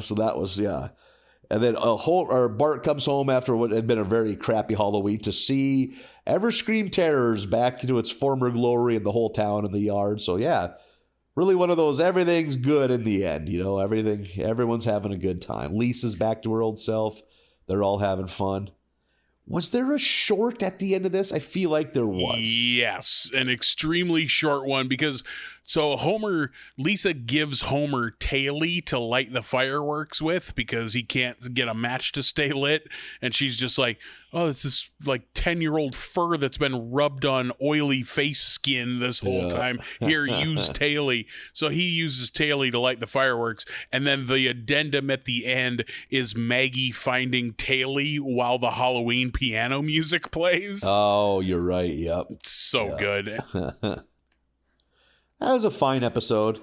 So that was, And then Bart comes home after what had been a very crappy Halloween to see Everscream Terrors back into its former glory and the whole town and the yard. So really one of those, everything's good in the end. You know, everyone's having a good time. Lisa's back to her old self. They're all having fun. Was there a short at the end of this? I feel like there was. Yes, an extremely short one because Lisa gives Homer Taily to light the fireworks with because he can't get a match to stay lit. And she's just like, oh, it's this like 10-year-old fur that's been rubbed on oily face skin this whole time. Here, use Taily. So he uses Taily to light the fireworks. And then the addendum at the end is Maggie finding Taily while the Halloween piano music plays. Oh, you're right. Yep. So good. That was a fine episode.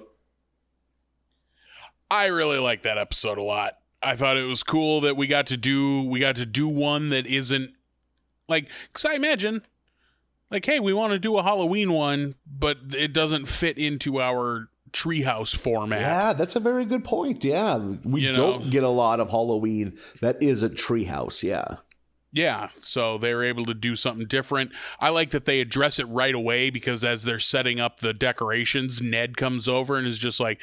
I really like that episode a lot. I thought it was cool that we got to do one that isn't like, because I imagine like, hey, we want to do a Halloween one, but it doesn't fit into our treehouse format. Yeah, that's a very good point. Yeah, we don't get a lot of Halloween that isn't treehouse. Yeah. Yeah, so they were able to do something different. I like that they address it right away because as they're setting up the decorations, Ned comes over and is just like,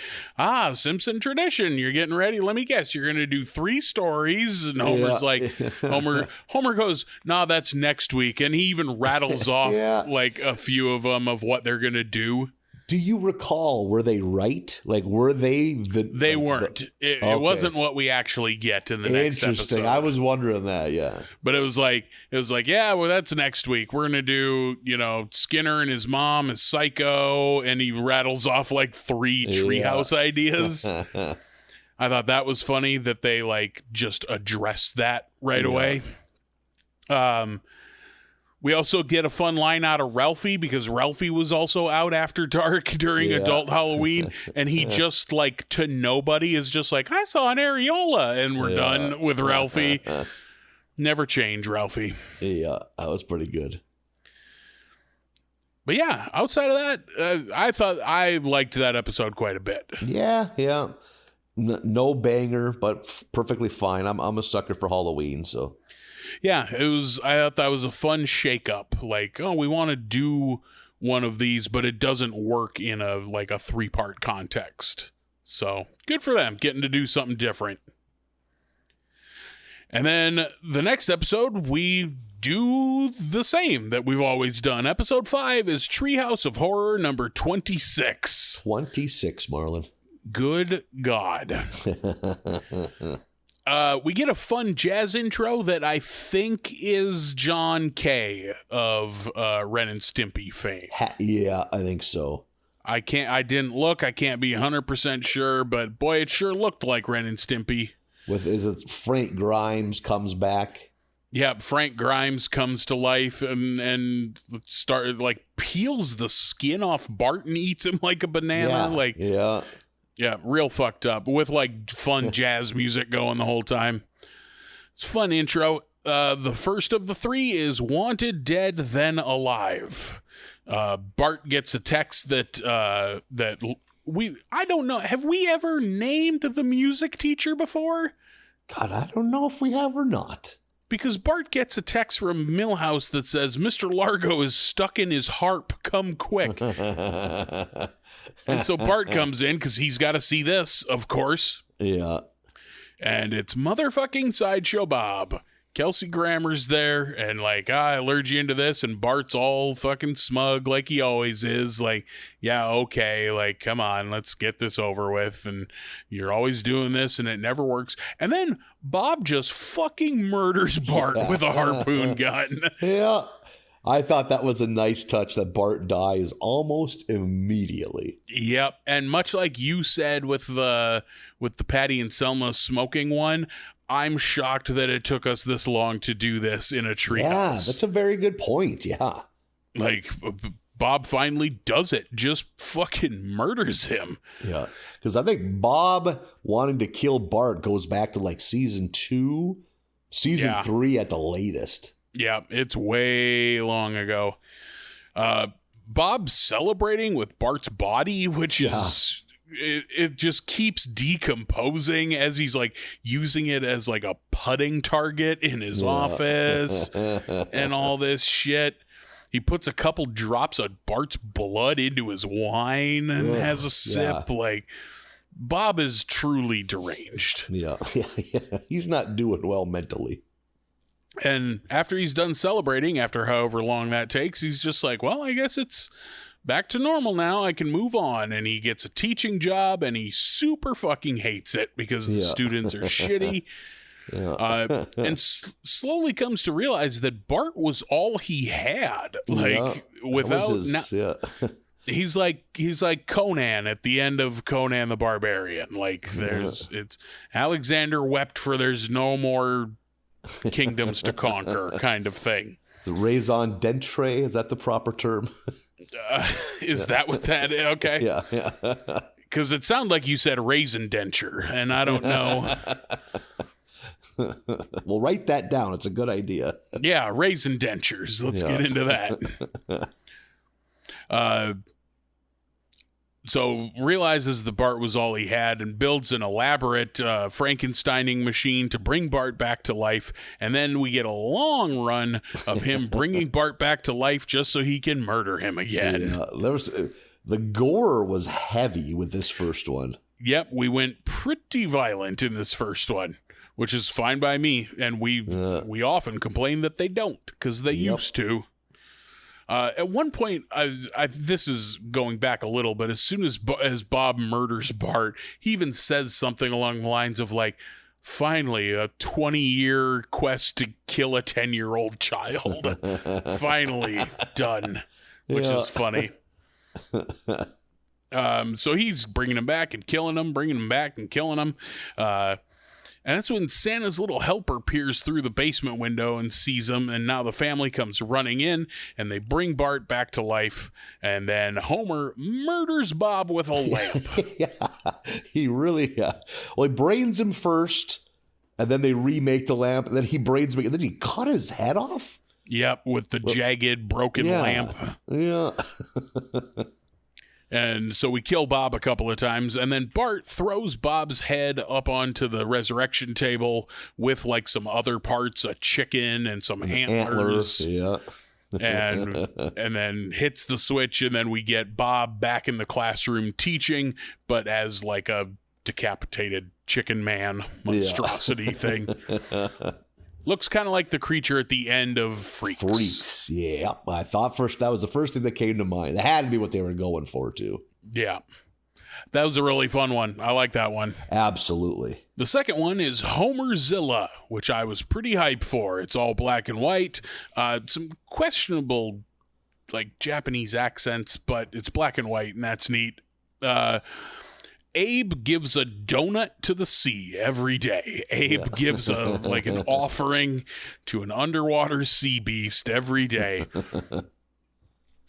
Simpson tradition, you're getting ready. Let me guess, you're going to do 3 stories. And Homer's like, Homer goes, nah, that's next week. And he even rattles off like a few of them of what they're going to do. Do you recall, were they right? Like, were they They weren't. It wasn't what we actually get in the next episode. Interesting. I was wondering that, yeah. But it was like, yeah, well, that's next week. We're going to do, Skinner and his mom is psycho, and he rattles off like 3 treehouse ideas. I thought that was funny that they like just addressed that right away. We also get a fun line out of Ralphie because Ralphie was also out after dark during adult Halloween. And he just like to nobody is just like, I saw an areola, and we're done with Ralphie. Never change, Ralphie. Yeah, that was pretty good. But yeah, outside of that, I thought I liked that episode quite a bit. Yeah. No banger, but perfectly fine. I'm a sucker for Halloween, so. Yeah, it was. I thought that was a fun shakeup. Like, oh, we want to do one of these, but it doesn't work in a 3-part context. So good for them getting to do something different. And then the next episode, we do the same that we've always done. Episode 5 is Treehouse of Horror number 26. 26, Marlin. Good God. We get a fun jazz intro that I think is John Kay of Ren and Stimpy fame. Yeah, I think so. I didn't look. I can't be 100% sure, but boy, it sure looked like Ren and Stimpy. Is it Frank Grimes comes back? Yeah, Frank Grimes comes to life and peels the skin off Bart and eats him like a banana. Yeah, real fucked up with fun jazz music going the whole time. It's a fun intro. The first of the 3 is Wanted Dead Then Alive. Bart gets a text that I don't know. Have we ever named the music teacher before? God, I don't know if we have or not. Because Bart gets a text from Milhouse that says, Mr. Largo is stuck in his harp. Come quick. And so Bart comes in because he's got to see this, of course. Yeah. And it's motherfucking Sideshow Bob. Kelsey Grammer's there and I lured you into this, and Bart's all fucking smug like he always is. Yeah, okay, come on, let's get this over with. And you're always doing this and it never works. And then Bob just fucking murders Bart with a harpoon gun. Yeah. I thought that was a nice touch that Bart dies almost immediately. Yep. And much like you said with the Patty and Selma smoking one, I'm shocked that it took us this long to do this in a treehouse. Yeah, that's a very good point. Yeah. Bob finally does it, just fucking murders him. Yeah. Because I think Bob wanting to kill Bart goes back to season 2, season 3 at the latest. Yeah, it's way long ago. Bob's celebrating with Bart's body, which is... It just keeps decomposing as he's using it as a putting target in his office and all this shit. He puts a couple drops of Bart's blood into his wine and has a sip. Bob is truly deranged. Yeah. He's not doing well mentally. And after he's done celebrating, after however long that takes, he's just well, I guess it's back to normal now. I can move on. And he gets a teaching job, and he super fucking hates it because the students are shitty. And slowly comes to realize that Bart was all he had. He's like Conan at the end of Conan the Barbarian. It's Alexander wept for there's no more kingdoms to conquer kind of thing. Is it raison d'etre? Is that the proper term? Is that what that is? Okay. Yeah. Because it sounded like you said raisin denture, and I don't know. Well, write that down. It's a good idea. Yeah, raisin dentures. Let's get into that. So realizes the Bart was all he had and builds an elaborate Frankensteining machine to bring Bart back to life. And then we get a long run of him bringing Bart back to life just so he can murder him again. Yeah, the gore was heavy with this first one. Yep, we went pretty violent in this first one, which is fine by me. And we often complain that they don't because they used to. At one point, this is going back a little, but as soon as Bob murders Bart, he even says something along the lines of finally, a 20-year quest to kill a 10-year-old child. Finally done, which is funny. So he's bringing him back and killing him, bringing him back and killing him. And that's when Santa's little helper peers through the basement window and sees him, and now the family comes running in, and they bring Bart back to life, and then Homer murders Bob with a lamp. He really... Well, he brains him first, and then they remake the lamp, and then he brains him, and then he cut his head off? Yep, with the jagged, broken lamp. Yeah. And so we kill Bob a couple of times, and then Bart throws Bob's head up onto the resurrection table with like some other parts, a chicken and some antlers. Yeah. and then hits the switch, and then we get Bob back in the classroom teaching, but as like a decapitated chicken man monstrosity thing. Looks kind of like the creature at the end of Freaks. Freaks, yeah. I thought that was the first thing that came to mind. That had to be what they were going for, too. Yeah. That was a really fun one. I like that one. Absolutely. The second one is Homerzilla, which I was pretty hyped for. It's all black and white. Some questionable, like, Japanese accents, but it's black and white, and that's neat. Abe gives a donut to the sea every day. Abe gives an offering to an underwater sea beast every day.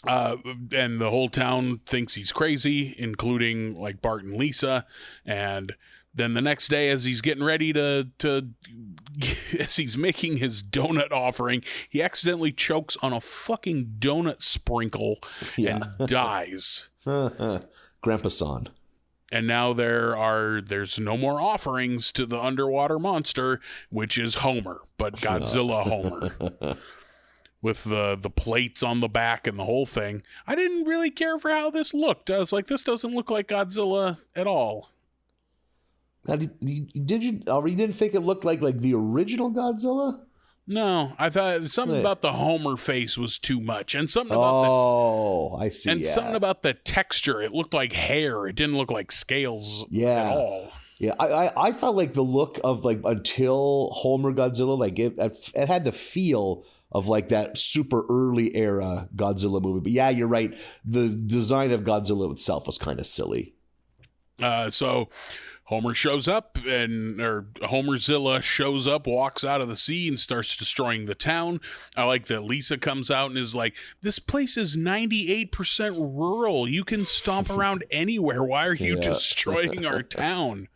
And the whole town thinks he's crazy, including like Bart and Lisa. And then the next day, as he's getting ready to as he's making his donut offering, he accidentally chokes on a fucking donut sprinkle and dies. Grandpa-san. And now there's no more offerings to the underwater monster, which is Homer, but Godzilla Homer. With the plates on the back and the whole thing. I didn't really care for how this looked. I was like, this doesn't look like Godzilla at all. Now, you didn't think it looked like the original Godzilla? No, I thought something about the Homer face was too much, and something about I see. And something about the texture. It looked like hair. It didn't look like scales at all. Yeah, I felt like the look of like until Homer Godzilla, like it had the feel of like that super early era Godzilla movie. But yeah, you're right. The design of Godzilla itself was kind of silly. So Homer shows up, or Homerzilla shows up, walks out of the sea and starts destroying the town. I like that Lisa comes out and is like, this place is 98% rural. You can stomp around anywhere. Why are you destroying our town?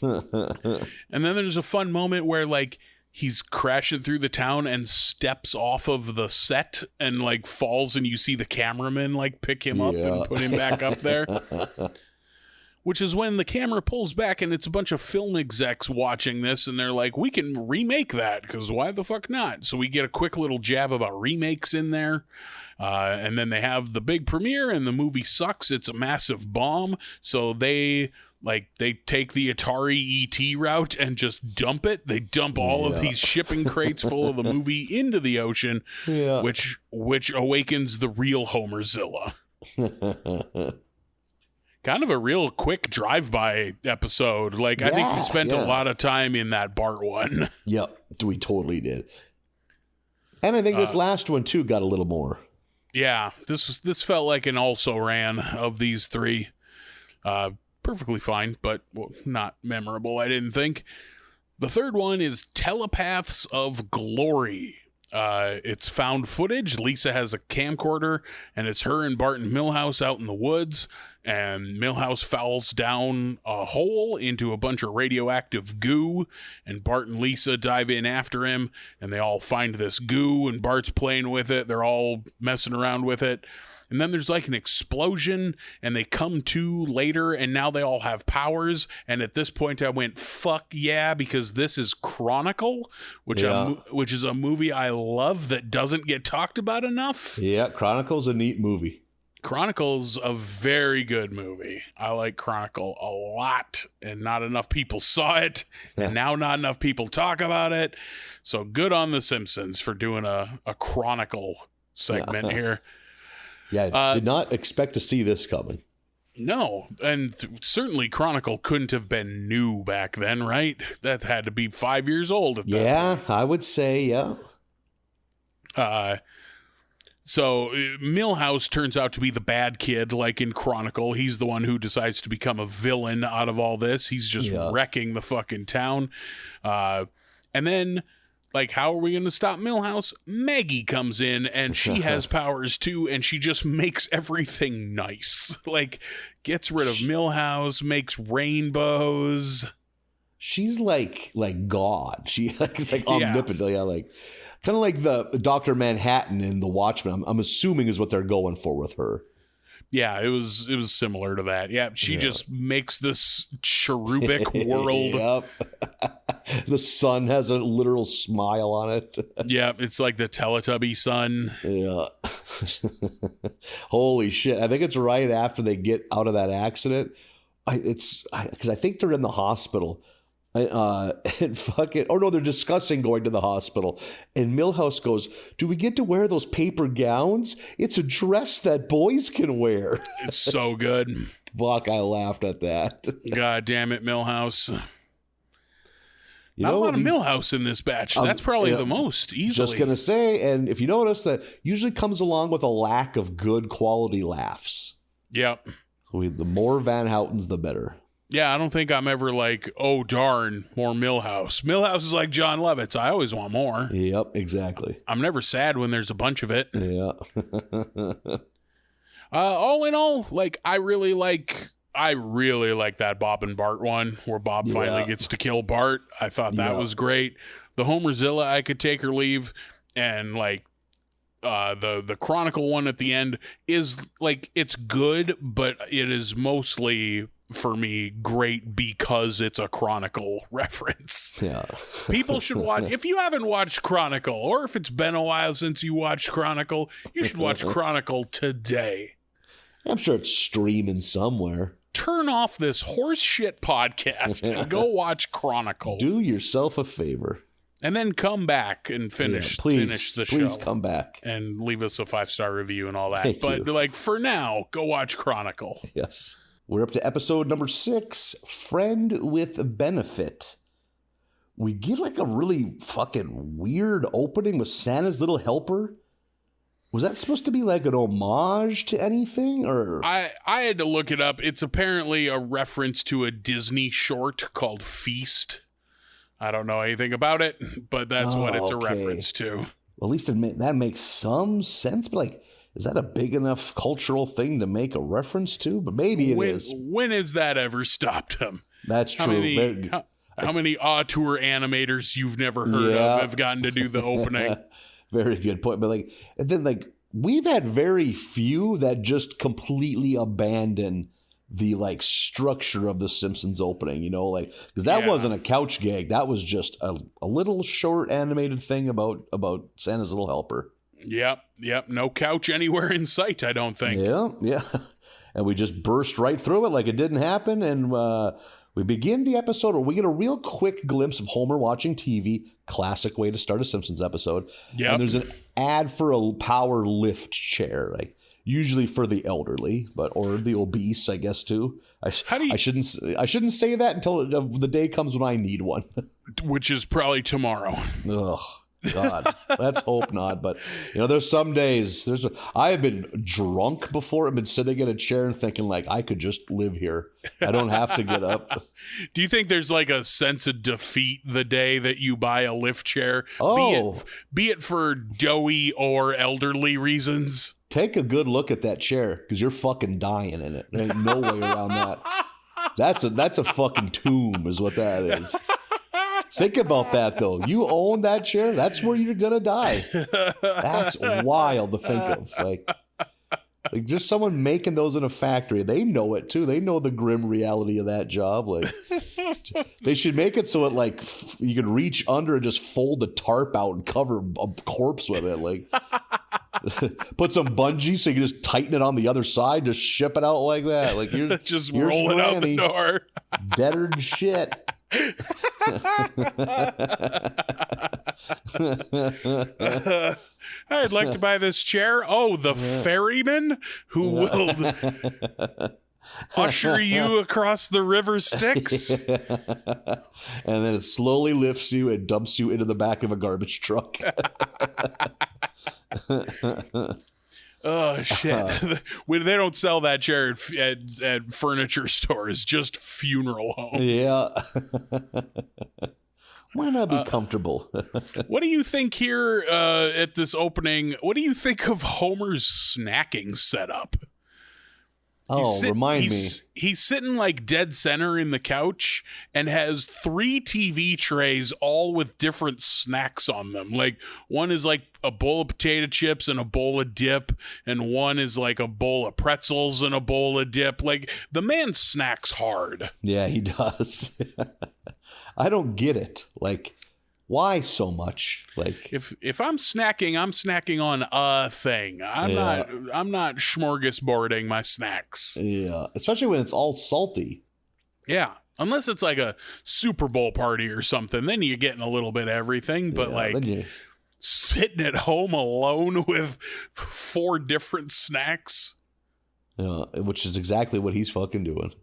And then there's a fun moment where like he's crashing through the town and steps off of the set and like falls, and you see the cameraman like pick him up and put him back up there. Which is when the camera pulls back and it's a bunch of film execs watching this, and they're like, we can remake that, because why the fuck not? So we get a quick little jab about remakes in there. And then they have the big premiere, and the movie sucks. It's a massive bomb. So they take the Atari ET route and just dump it. They dump all of these shipping crates full of the movie into the ocean, which awakens the real Homerzilla. Kind of a real quick drive-by episode. Like, I think we spent a lot of time in that Bart one. Yep, we totally did. And I think this last one, too, got a little more. Yeah, this felt like an also-ran of these three. Perfectly fine, but not memorable, I didn't think. The third one is Telepaths of Glory. It's found footage. Lisa has a camcorder, and it's her and Bart and Milhouse out in the woods. And Milhouse falls down a hole into a bunch of radioactive goo, and Bart and Lisa dive in after him, and they all find this goo, and Bart's playing with it. They're all messing around with it. And then there's like an explosion, and they come to later, and now they all have powers. And at this point, I went, fuck yeah, because this is Chronicle, which is a movie I love that doesn't get talked about enough. Yeah, Chronicle's a neat movie. Chronicle's a very good movie. I like Chronicle a lot, and not enough people saw it, and now not enough people talk about it. So good on The Simpsons for doing a Chronicle segment here. Yeah, did not expect to see this coming. No, and certainly Chronicle couldn't have been new back then, right? That had to be 5 years old at that point. Yeah, I would say, yeah. So Milhouse turns out to be the bad kid, like in Chronicle. He's the one who decides to become a villain out of all this. He's just wrecking the fucking town. And then, like, how are we going to stop Milhouse? Maggie comes in, and she has powers too, and she just makes everything nice. Like, gets rid of Milhouse, makes rainbows. She's like God. She is like omnipotent. Yeah, like. Kind of like the Dr. Manhattan in The Watchmen. I'm assuming is what they're going for with her. Yeah, it was similar to that. Yeah, she just makes this cherubic world. Yep. The sun has a literal smile on it. Yeah, it's like the Teletubby sun. Yeah. Holy shit. I think it's right after they get out of that accident. Because I think they're in the hospital. And fucking, oh no, they're discussing going to the hospital. And Milhouse goes, "Do we get to wear those paper gowns? It's a dress that boys can wear." It's so good. Fuck, I laughed at that. God damn it, Milhouse. You Not know, a lot of Milhouse in this batch. That's probably the most, easily. Just going to say, and if you notice, that usually comes along with a lack of good quality laughs. Yep. So the more Van Houtens, the better. Yeah, I don't think I'm ever like, oh, darn, more Milhouse. Milhouse is like John Lovitz. I always want more. Yep, exactly. I'm never sad when there's a bunch of it. Yeah. All in all, like, I really like that Bob and Bart one where Bob finally gets to kill Bart. I thought that was great. The Homerzilla, I could take or leave. And like, the Chronicle one at the end is like, it's good, but it is mostly, for me, great because it's a Chronicle reference. Yeah. People should watch. If you haven't watched Chronicle, or if it's been a while since you watched Chronicle, you should watch Chronicle today. I'm sure it's streaming somewhere. Turn off this horse shit podcast and go watch Chronicle. Do yourself a favor. And then come back and finish the show. Please come back. And leave us a 5-star review and all that. Thank but you. like, for now, go watch Chronicle. Yes. We're up to episode number 6, Friend with Benefit. We get like a really fucking weird opening with Santa's Little Helper. Was that supposed to be like an homage to anything? Or I had to look it up. It's apparently a reference to a Disney short called Feast. I don't know anything about it, but that's what it's a reference to. Well, at least that makes some sense, but like, is that a big enough cultural thing to make a reference to? But maybe it is. When has that ever stopped him? That's true. How many auteur animators you've never heard of have gotten to do the opening? Very good point. But like, and then like, we've had very few that just completely abandon the like structure of the Simpsons opening, you know, like, because that wasn't a couch gag. That was just a little short animated thing about Santa's Little Helper. Yep. No couch anywhere in sight, I don't think. Yeah. And we just burst right through it like it didn't happen. And we begin the episode where we get a real quick glimpse of Homer watching TV. Classic way to start a Simpsons episode. Yep. And there's an ad for a power lift chair, like usually for the elderly, or the obese, I guess, too. I shouldn't say that until the day comes when I need one. Which is probably tomorrow. Ugh. God, let's hope not. But you know, there's some days. I have been drunk before. I've been sitting in a chair and thinking like I could just live here. I don't have to get up. Do you think there's like a sense of defeat the day that you buy a lift chair? Oh, be it for doughy or elderly reasons. Take a good look at that chair because you're fucking dying in it. There ain't no way around that. That's a fucking tomb, is what that is. Think about that, though. You own that chair. That's where you're going to die. That's wild to think of. Like just someone making those in a factory. They know it, too. They know the grim reality of that job. Like, they should make it so it, like, you can reach under and just fold the tarp out and cover a corpse with it. Like, put some bungee so you can just tighten it on the other side. Just ship it out like that. Like, you're just rolling out the door. Deader than shit. I'd like to buy this chair. Oh, the ferryman who will usher you across the river Styx. And then it slowly lifts you and dumps you into the back of a garbage truck. Oh, shit. When they don't sell that chair at furniture stores, just funeral homes. Yeah. Why not be comfortable? What do you think here at this opening? What do you think of Homer's snacking setup? Oh, remind me. He's sitting like dead center in the couch and has 3 TV trays all with different snacks on them. Like one is like a bowl of potato chips and a bowl of dip, and one is like a bowl of pretzels and a bowl of dip. Like the man snacks hard. Yeah, he does. I don't get it. Like, why so much? Like, if I'm snacking on a thing. I'm not smorgasbording my snacks. Yeah, especially when it's all salty. Yeah, unless it's like a Super Bowl party or something, then you're getting a little bit of everything. But sitting at home alone with 4 different snacks. Yeah, which is exactly what he's fucking doing.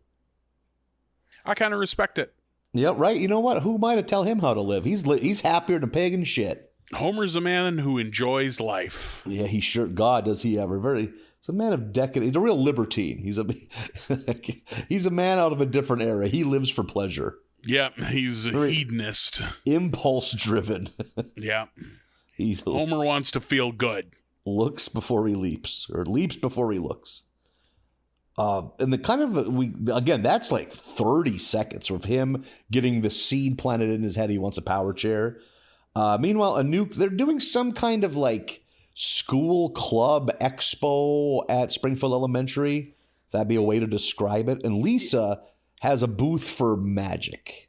I kind of respect it. Yeah, right. You know what? Who am I to tell him how to live? He's happier than pig and shit. Homer's a man who enjoys life. Yeah, he sure. God, does he ever? He's a man of decadence. He's a real libertine. He's a man out of a different era. He lives for pleasure. Yeah, he's a hedonist. Impulse driven. Yeah. Homer wants to feel good. Looks before he leaps, or leaps before he looks. And the kind of, that's like 30 seconds of him getting the seed planted in his head. He wants a power chair. Meanwhile, they're doing some kind of like school club expo at Springfield Elementary. That'd be a way to describe it. And Lisa has a booth for magic.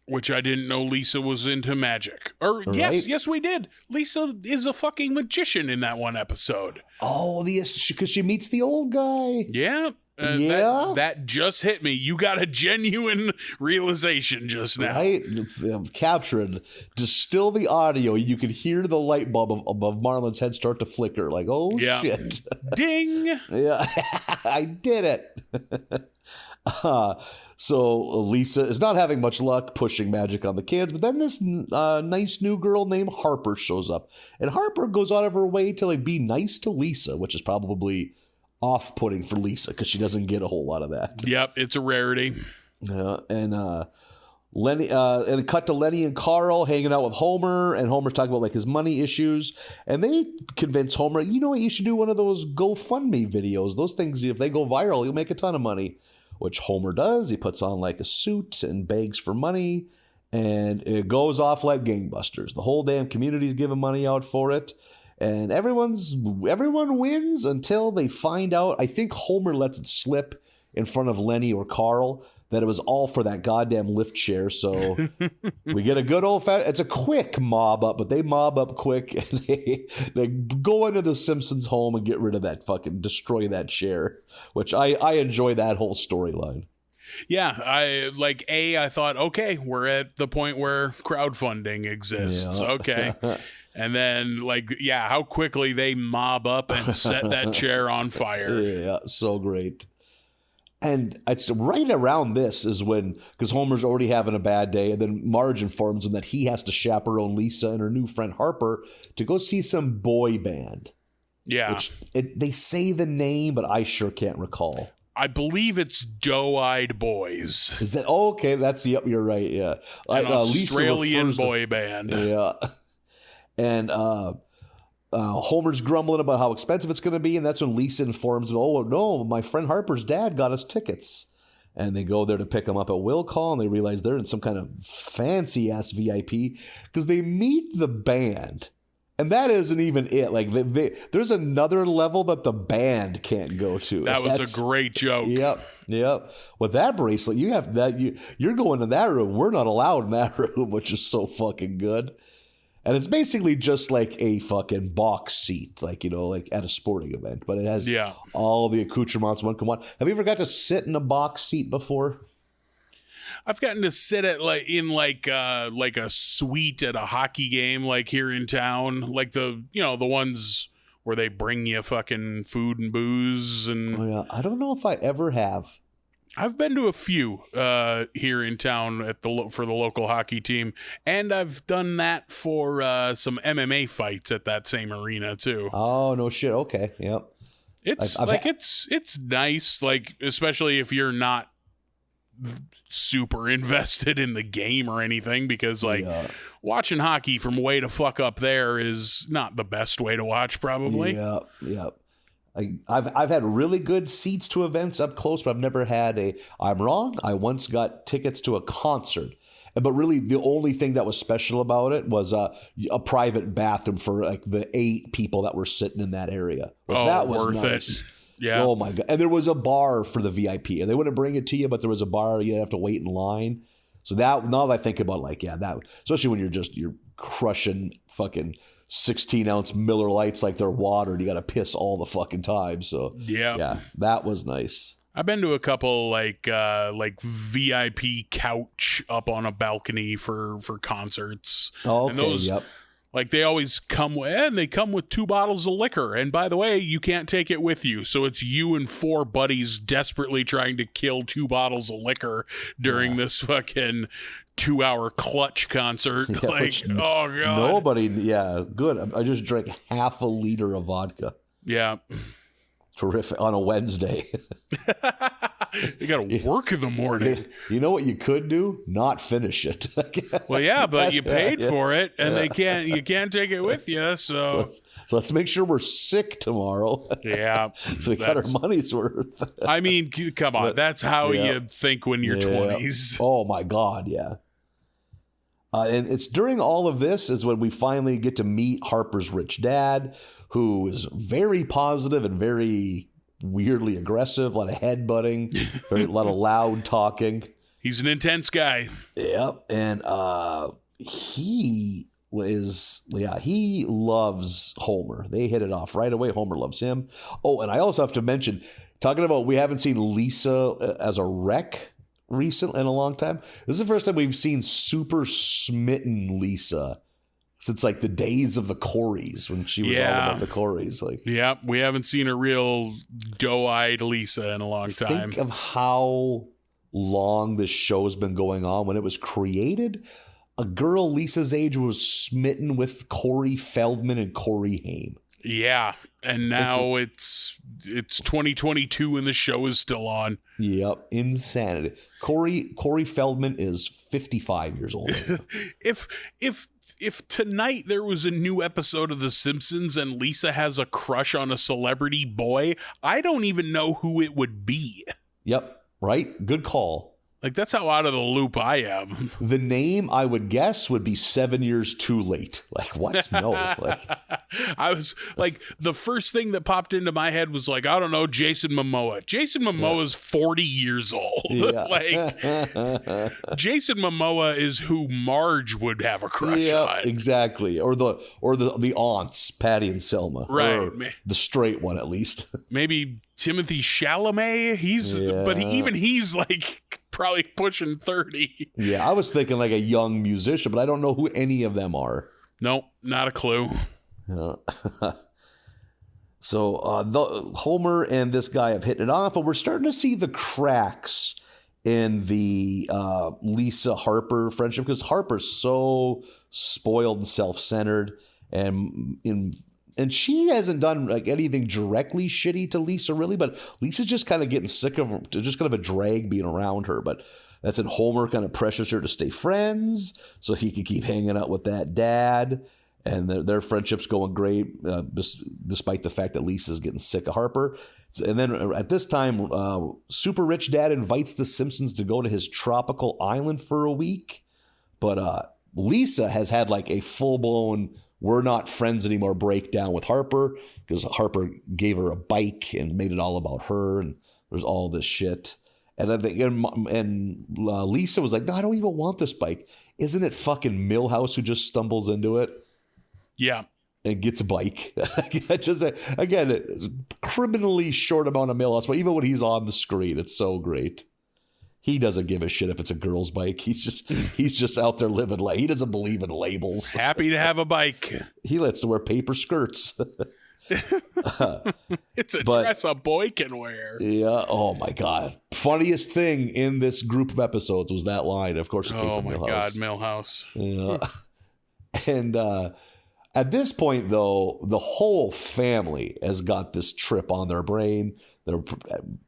Which I didn't know Lisa was into magic. Or right? Yes, we did. Lisa is a fucking magician in that one episode. Oh, because she meets the old guy. Yeah. That just hit me. You got a genuine realization just now. Right? Captured. Distill the audio. You could hear the light bulb above Marlin's head start to flicker. Like, oh, shit. Ding. Yeah, I did it. So Lisa is not having much luck pushing magic on the kids, but then this nice new girl named Harper shows up, and Harper goes out of her way to like be nice to Lisa, which is probably off-putting for Lisa because she doesn't get a whole lot of that. Yep, it's a rarity. And Lenny, and cut to Lenny and Carl hanging out with Homer, and Homer's talking about like his money issues, and they convince Homer, you know what, you should do one of those GoFundMe videos. Those things, if they go viral, you'll make a ton of money. Which Homer does. He puts on like a suit and begs for money, and it goes off like gangbusters. The whole damn community's giving money out for it, and everyone wins until they find out. I think Homer lets it slip in front of Lenny or Carl that it was all for that goddamn lift chair. So we get a good it's a quick mob up, but they mob up quick, and they go into the Simpsons home and get rid of that destroy that chair, which I enjoy that whole storyline. Yeah, I thought, okay, we're at the point where crowdfunding exists. Yeah. Okay. And then how quickly they mob up and set that chair on fire. Yeah, so great. And it's right around this is when, because Homer's already having a bad day, and then Marge informs him that he has to chaperone Lisa and her new friend Harper to go see some boy band. Yeah. They say the name, but I sure can't recall. I believe it's Doe-Eyed Boys. Is that okay? Yep, you're right. Yeah, an Australian boy band. Yeah, and Homer's grumbling about how expensive it's going to be, and that's when Lisa informs him, oh, no, my friend Harper's dad got us tickets. And they go there to pick them up at will call, and they realize they're in some kind of fancy-ass VIP because they meet the band. And that isn't even it. Like there's another level that the band can't go to. That was a great joke. Yep. With that bracelet, you have that. You're going in that room. We're not allowed in that room, which is so fucking good. And it's basically just like a fucking box seat, like at a sporting event. But it has all the accoutrements one can want. Have you ever got to sit in a box seat before? I've gotten to sit at in a suite at a hockey game, like here in town, like the ones where they bring you fucking food and booze and. Oh yeah, I don't know if I ever have. I've been to a few here in town for the local hockey team, and I've done that for some MMA fights at that same arena too. Oh no shit! Okay, yep. It's it's nice, like especially if you're not super invested in the game or anything, because watching hockey from way to fuck up there is not the best way to watch, probably. Yeah. I've had really good seats to events up close, but I've never had I'm wrong. I once got tickets to a concert, but really the only thing that was special about it was a private bathroom for like the 8 people that were sitting in that area. That was worth nice. it. Yeah. Oh my God. And there was a bar for the VIP, and they wouldn't bring it to you, but there was a bar. You'd have to wait in line. So now that I think about that, especially when you're crushing fucking 16-ounce Miller Lights like they're water, and you got to piss all the fucking time. So yeah, that was nice. I've been to a couple like VIP couch up on a balcony for concerts. Oh, okay, and those, like they always come with 2 bottles of liquor. And by the way, you can't take it with you. So it's you and 4 buddies desperately trying to kill 2 bottles of liquor during this fucking 2-hour Clutch concert. Oh God. Nobody, good. I just drank half a liter of vodka. Yeah. Terrific on a Wednesday. You got to work in the morning. You know what you could do? Not finish it. Well, yeah, but you paid for it, and you can't take it with you. So let's make sure we're sick tomorrow. Yeah, so we got our money's worth. I mean, come on, that's how you think when you're 20s. Oh my God, yeah. And it's during all of this is when we finally get to meet Harper's rich dad, who is very positive and very weirdly aggressive, a lot of headbutting, a lot of loud talking. He's an intense guy. Yep. And he loves Homer. They hit it off right away. Homer loves him. Oh, and I also have to mention, talking about we haven't seen Lisa as a wreck recently in a long time. This is the first time we've seen super smitten Lisa since like the days of the Coreys, when she was all about the Coreys. We haven't seen a real doe-eyed Lisa in a long time. Think of how long this show's been going on. When it was created, a girl Lisa's age was smitten with Corey Feldman and Corey Haim. Yeah, and now it's 2022 and the show is still on. Yep, insanity. Corey Feldman is 55 years old. If tonight there was a new episode of The Simpsons and Lisa has a crush on a celebrity boy, I don't even know who it would be. Yep, right? Good call. Like, that's how out of the loop I am. The name, I would guess, would be 7 years too late. Like, what? No. I was like, the first thing that popped into my head was like, I don't know, Jason Momoa. Jason Momoa's 40 years old. Yeah. Jason Momoa is who Marge would have a crush on. Exactly. Or the aunts, Patty and Selma. Right. Or the straight one, at least. Maybe Timothy Chalamet. He's like probably pushing 30. Yeah, I was thinking like a young musician, but I don't know who any of them are. Nope, not a clue. So Homer and this guy have hit it off, but we're starting to see the cracks in the Lisa Harper friendship, because Harper's so spoiled and self-centered, and she hasn't done like anything directly shitty to Lisa, really, but Lisa's just kind of getting sick of her, just kind of a drag being around her. But that's when Homer kind of pressures her to stay friends so he can keep hanging out with that dad. And their friendship's going great, despite the fact that Lisa's getting sick of Harper. And then at this time, super rich dad invites the Simpsons to go to his tropical island for a week. But Lisa has had like a full-blown we're not friends anymore breakdown with Harper, because Harper gave her a bike and made it all about her, and there's all this shit. And then Lisa was like, no, I don't even want this bike. Isn't it fucking Milhouse who just stumbles into it? Yeah. And gets a bike. Again, criminally short amount of Milhouse, but even when he's on the screen, it's so great. He doesn't give a shit if it's a girl's bike. He's just out there living life. He doesn't believe in labels. Happy to have a bike. He lets to wear paper skirts. It's a dress a boy can wear. Yeah. Oh my God. Funniest thing in this group of episodes was that line. Of course, it came from Milhouse. Oh my God, Milhouse. Yeah. And at this point, though, the whole family has got this trip on their brain. They're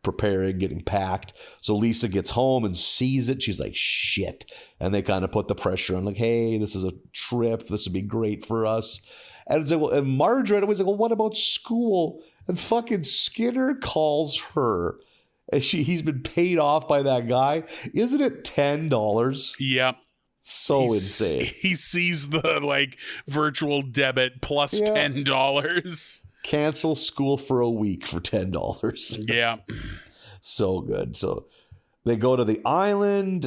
preparing, getting packed. So Lisa gets home and sees it. She's like, shit. And they kind of put the pressure on, like, hey, this is a trip. This would be great for us. And it's like, and Marge right away is like, well, what about school? And fucking Skinner calls her. And he's been paid off by that guy. Isn't it $10? Yep. So insane. He sees the like virtual debit plus $10. Cancel school for a week for $10. Yeah. So good. So they go to the island.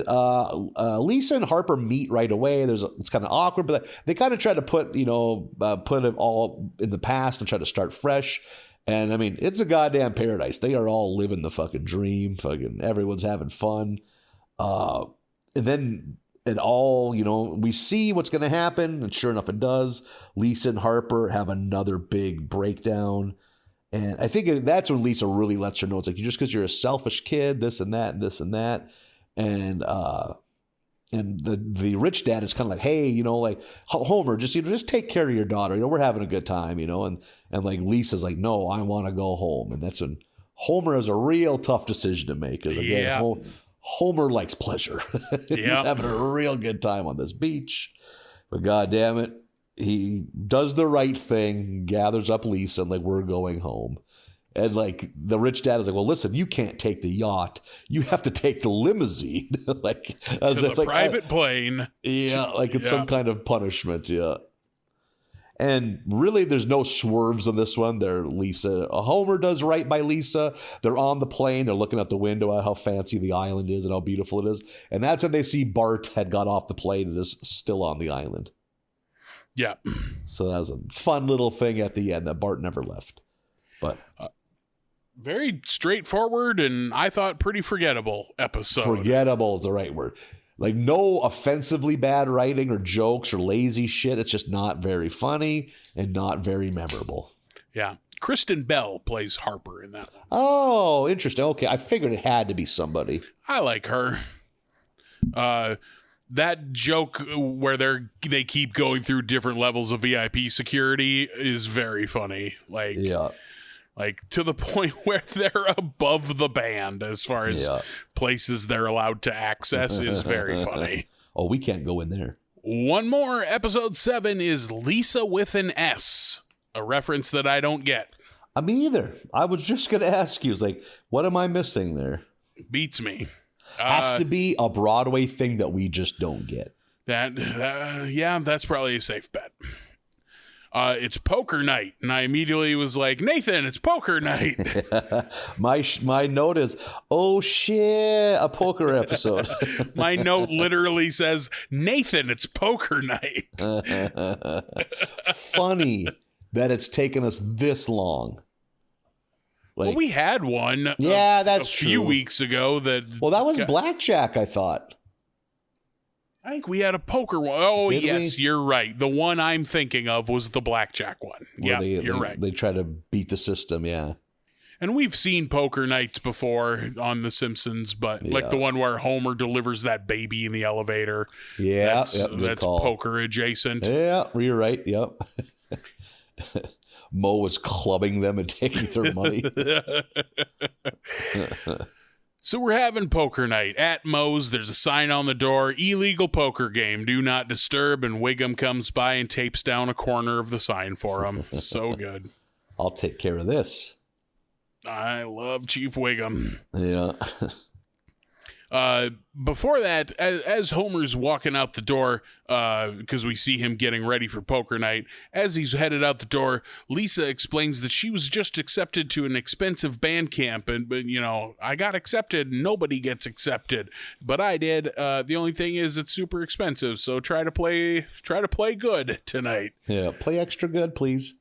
Lisa and Harper meet right away. It's kind of awkward, but they kind of try to put it all in the past and try to start fresh. And I mean, it's a goddamn paradise. They are all living the fucking dream. Fucking everyone's having fun. And then it all, we see what's going to happen. And sure enough, it does. Lisa and Harper have another big breakdown. And I think that's when Lisa really lets her know, it's like, just because you're a selfish kid, this and that, and this and that. And the rich dad is kind of like, hey, like Homer, just take care of your daughter. We're having a good time, and like Lisa's like, no, I want to go home. And that's when Homer has a real tough decision to make. Because again, Homer likes pleasure. He's having a real good time on this beach. But God damn it, he does the right thing, gathers up Lisa, and like, we're going home. And like the rich dad is like, well, listen, you can't take the yacht. You have to take the limousine. Like as to the private plane. Yeah, like it's some kind of punishment. Yeah. And really, there's no swerves on this one. Homer does right by Lisa. They're on the plane. They're looking out the window at how fancy the island is and how beautiful it is. And that's when they see Bart had got off the plane and is still on the island. Yeah. So that was a fun little thing at the end that Bart never left. But very straightforward and I thought pretty forgettable episode. Forgettable is the right word. Like no offensively bad writing or jokes or lazy shit. It's just not very funny and not very memorable. Yeah. Kristen Bell plays Harper in that one. Oh, interesting. Okay. I figured it had to be somebody. I like her. That joke where they keep going through different levels of VIP security is very funny. Like to the point where they're above the band as far as places they're allowed to access is very funny. Oh, we can't go in there. One more. Episode 7 is Lisa with an S, a reference that I don't get. Me either. I was just going to ask you, like, what am I missing there? Beats me. Has to be a Broadway thing that we just don't get. That's probably a safe bet. It's poker night, and I immediately was like, Nathan, it's poker night. My note is, oh shit, a poker episode. My note literally says, Nathan, it's poker night. Funny that it's taken us this long. Like, well, we had one that's a few weeks ago. That was blackjack, I thought. I think we had a poker one. Oh, Did yes, we? You're right. The one I'm thinking of was the blackjack one. Yeah, you're right. They try to beat the system, yeah. And we've seen poker nights before on The Simpsons, but like the one where Homer delivers that baby in the elevator. Yeah, that's poker adjacent. Yeah, you're right. Yep. Mo was clubbing them and taking their money. So we're having poker night at Moe's. There's a sign on the door, illegal poker game, do not disturb, and Wiggum comes by and tapes down a corner of the sign for him. So good. I'll take care of this. I love Chief Wiggum. Yeah. Before that, as Homer's walking out the door, because we see him getting ready for poker night, as he's headed out the door, Lisa explains that she was just accepted to an expensive band camp, but I got accepted. Nobody gets accepted, but I did. The only thing is it's super expensive, so try to play good tonight. Yeah, play extra good, please.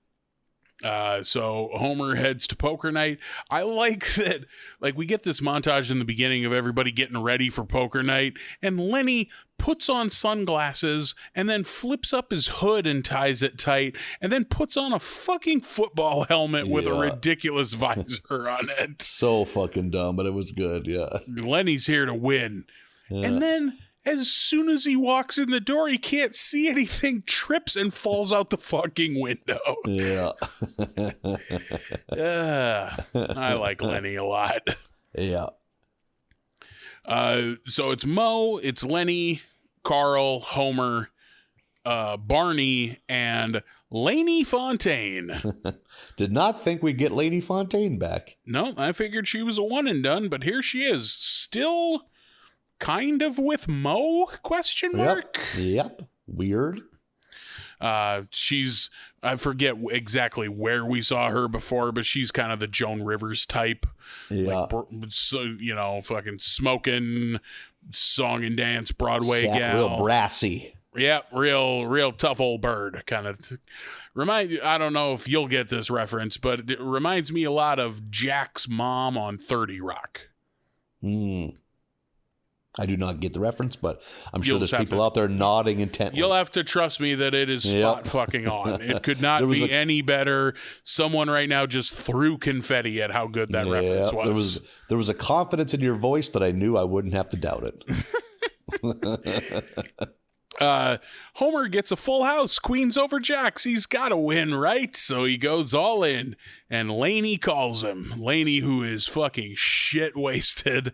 So Homer heads to poker night. I like that, like, we get this montage in the beginning of everybody getting ready for poker night, and Lenny puts on sunglasses and then flips up his hood and ties it tight and then puts on a fucking football helmet with a ridiculous visor on it. So fucking dumb, but it was good, yeah. Lenny's here to win. Yeah. And then as soon as he walks in the door, he can't see anything, trips and falls out the fucking window. Yeah. I like Lenny a lot. Yeah. So it's Moe, it's Lenny, Carl, Homer, Barney, and Lainey Fontaine. Did not think we'd get Lainey Fontaine back. No, I figured she was a one and done, but here she is, still kind of with Mo, question mark? Yep. Weird. She's, I forget exactly where we saw her before, but she's kind of the Joan Rivers type. Yeah. Like, so, you know, fucking smoking, song and dance Broadway gal. Real brassy. Yeah, real tough old bird kind of. I don't know if you'll get this reference, but it reminds me a lot of Jack's mom on 30 Rock. I do not get the reference, but I'm sure there's people out there nodding intently. You'll have to trust me that it is spot fucking on. It could not be any better. Someone right now just threw confetti at how good that reference was. There was a confidence in your voice that I knew I wouldn't have to doubt it. Homer gets a full house. Queens over jacks. He's got to win, right? So he goes all in, and Lainey calls him. Lainey, who is fucking shit wasted,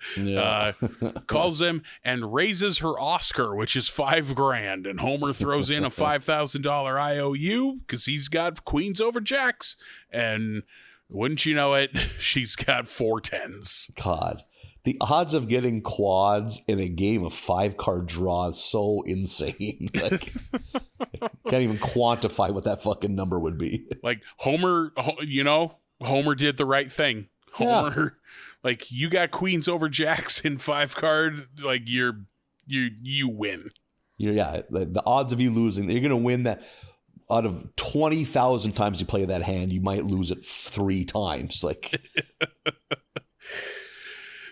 calls him and raises her Oscar, which is $5,000. And Homer throws in a $5,000 IOU because he's got queens over jacks. And wouldn't you know it, she's got 4 10s. God. The odds of getting quads in a game of 5-card draw is so insane. Like, I can't even quantify what that fucking number would be. Like Homer did the right thing. Homer, like, you got queens over jacks in 5-card, like you win. The odds of you losing, you're going to win that. Out of 20,000 times you play that hand, you might lose it 3 times. Like.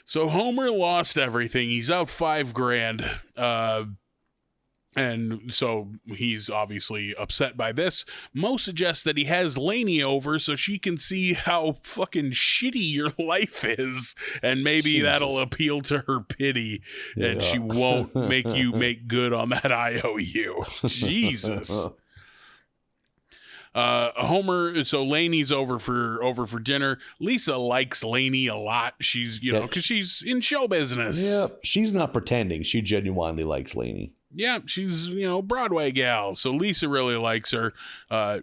So Homer lost everything. He's out $5,000. And so he's obviously upset by this. Mo suggests that he has Lainey over so she can see how fucking shitty your life is. And maybe that'll appeal to her pity. And she won't make you make good on that IOU. Jesus. Homer, so Lainey's over for dinner. Lisa likes Lainey a lot. She's, because she's in show business. Yeah, she's not pretending. She genuinely likes Lainey. Yeah, she's, Broadway gal. So Lisa really likes her.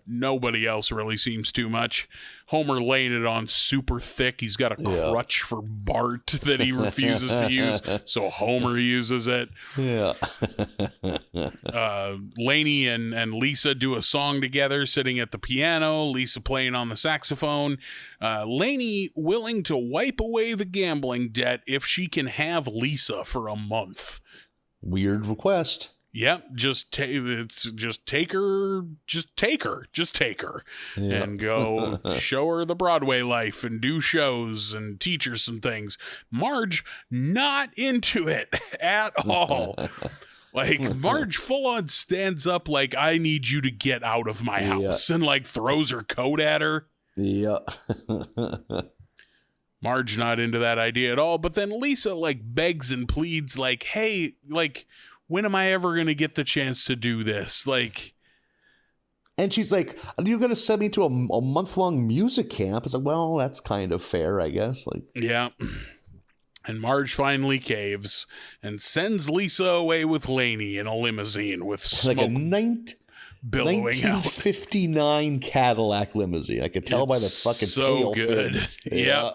Nobody else really seems too much. Homer laying it on super thick. He's got a crutch for Bart that he refuses to use. So Homer uses it. Yeah. Lainey and Lisa do a song together, sitting at the piano. Lisa playing on the saxophone. Lainey willing to wipe away the gambling debt if she can have Lisa for a month. Weird request. Yep, just take her, and go show her the Broadway life and do shows and teach her some things. Marge not into it at all. Like, Marge full on stands up like, I need you to get out of my house, and like throws her coat at her. Yeah. Marge not into that idea at all. But then Lisa like begs and pleads like, hey, like, when am I ever going to get the chance to do this? Like, and she's like, you're going to send me to a month-long music camp? It's like, well, that's kind of fair, I guess. Like, yeah. And Marge finally caves and sends Lisa away with Lainey in a limousine with smoke. Like a billowing 1959 Cadillac limousine. I could tell by the fucking tail fins. Yeah.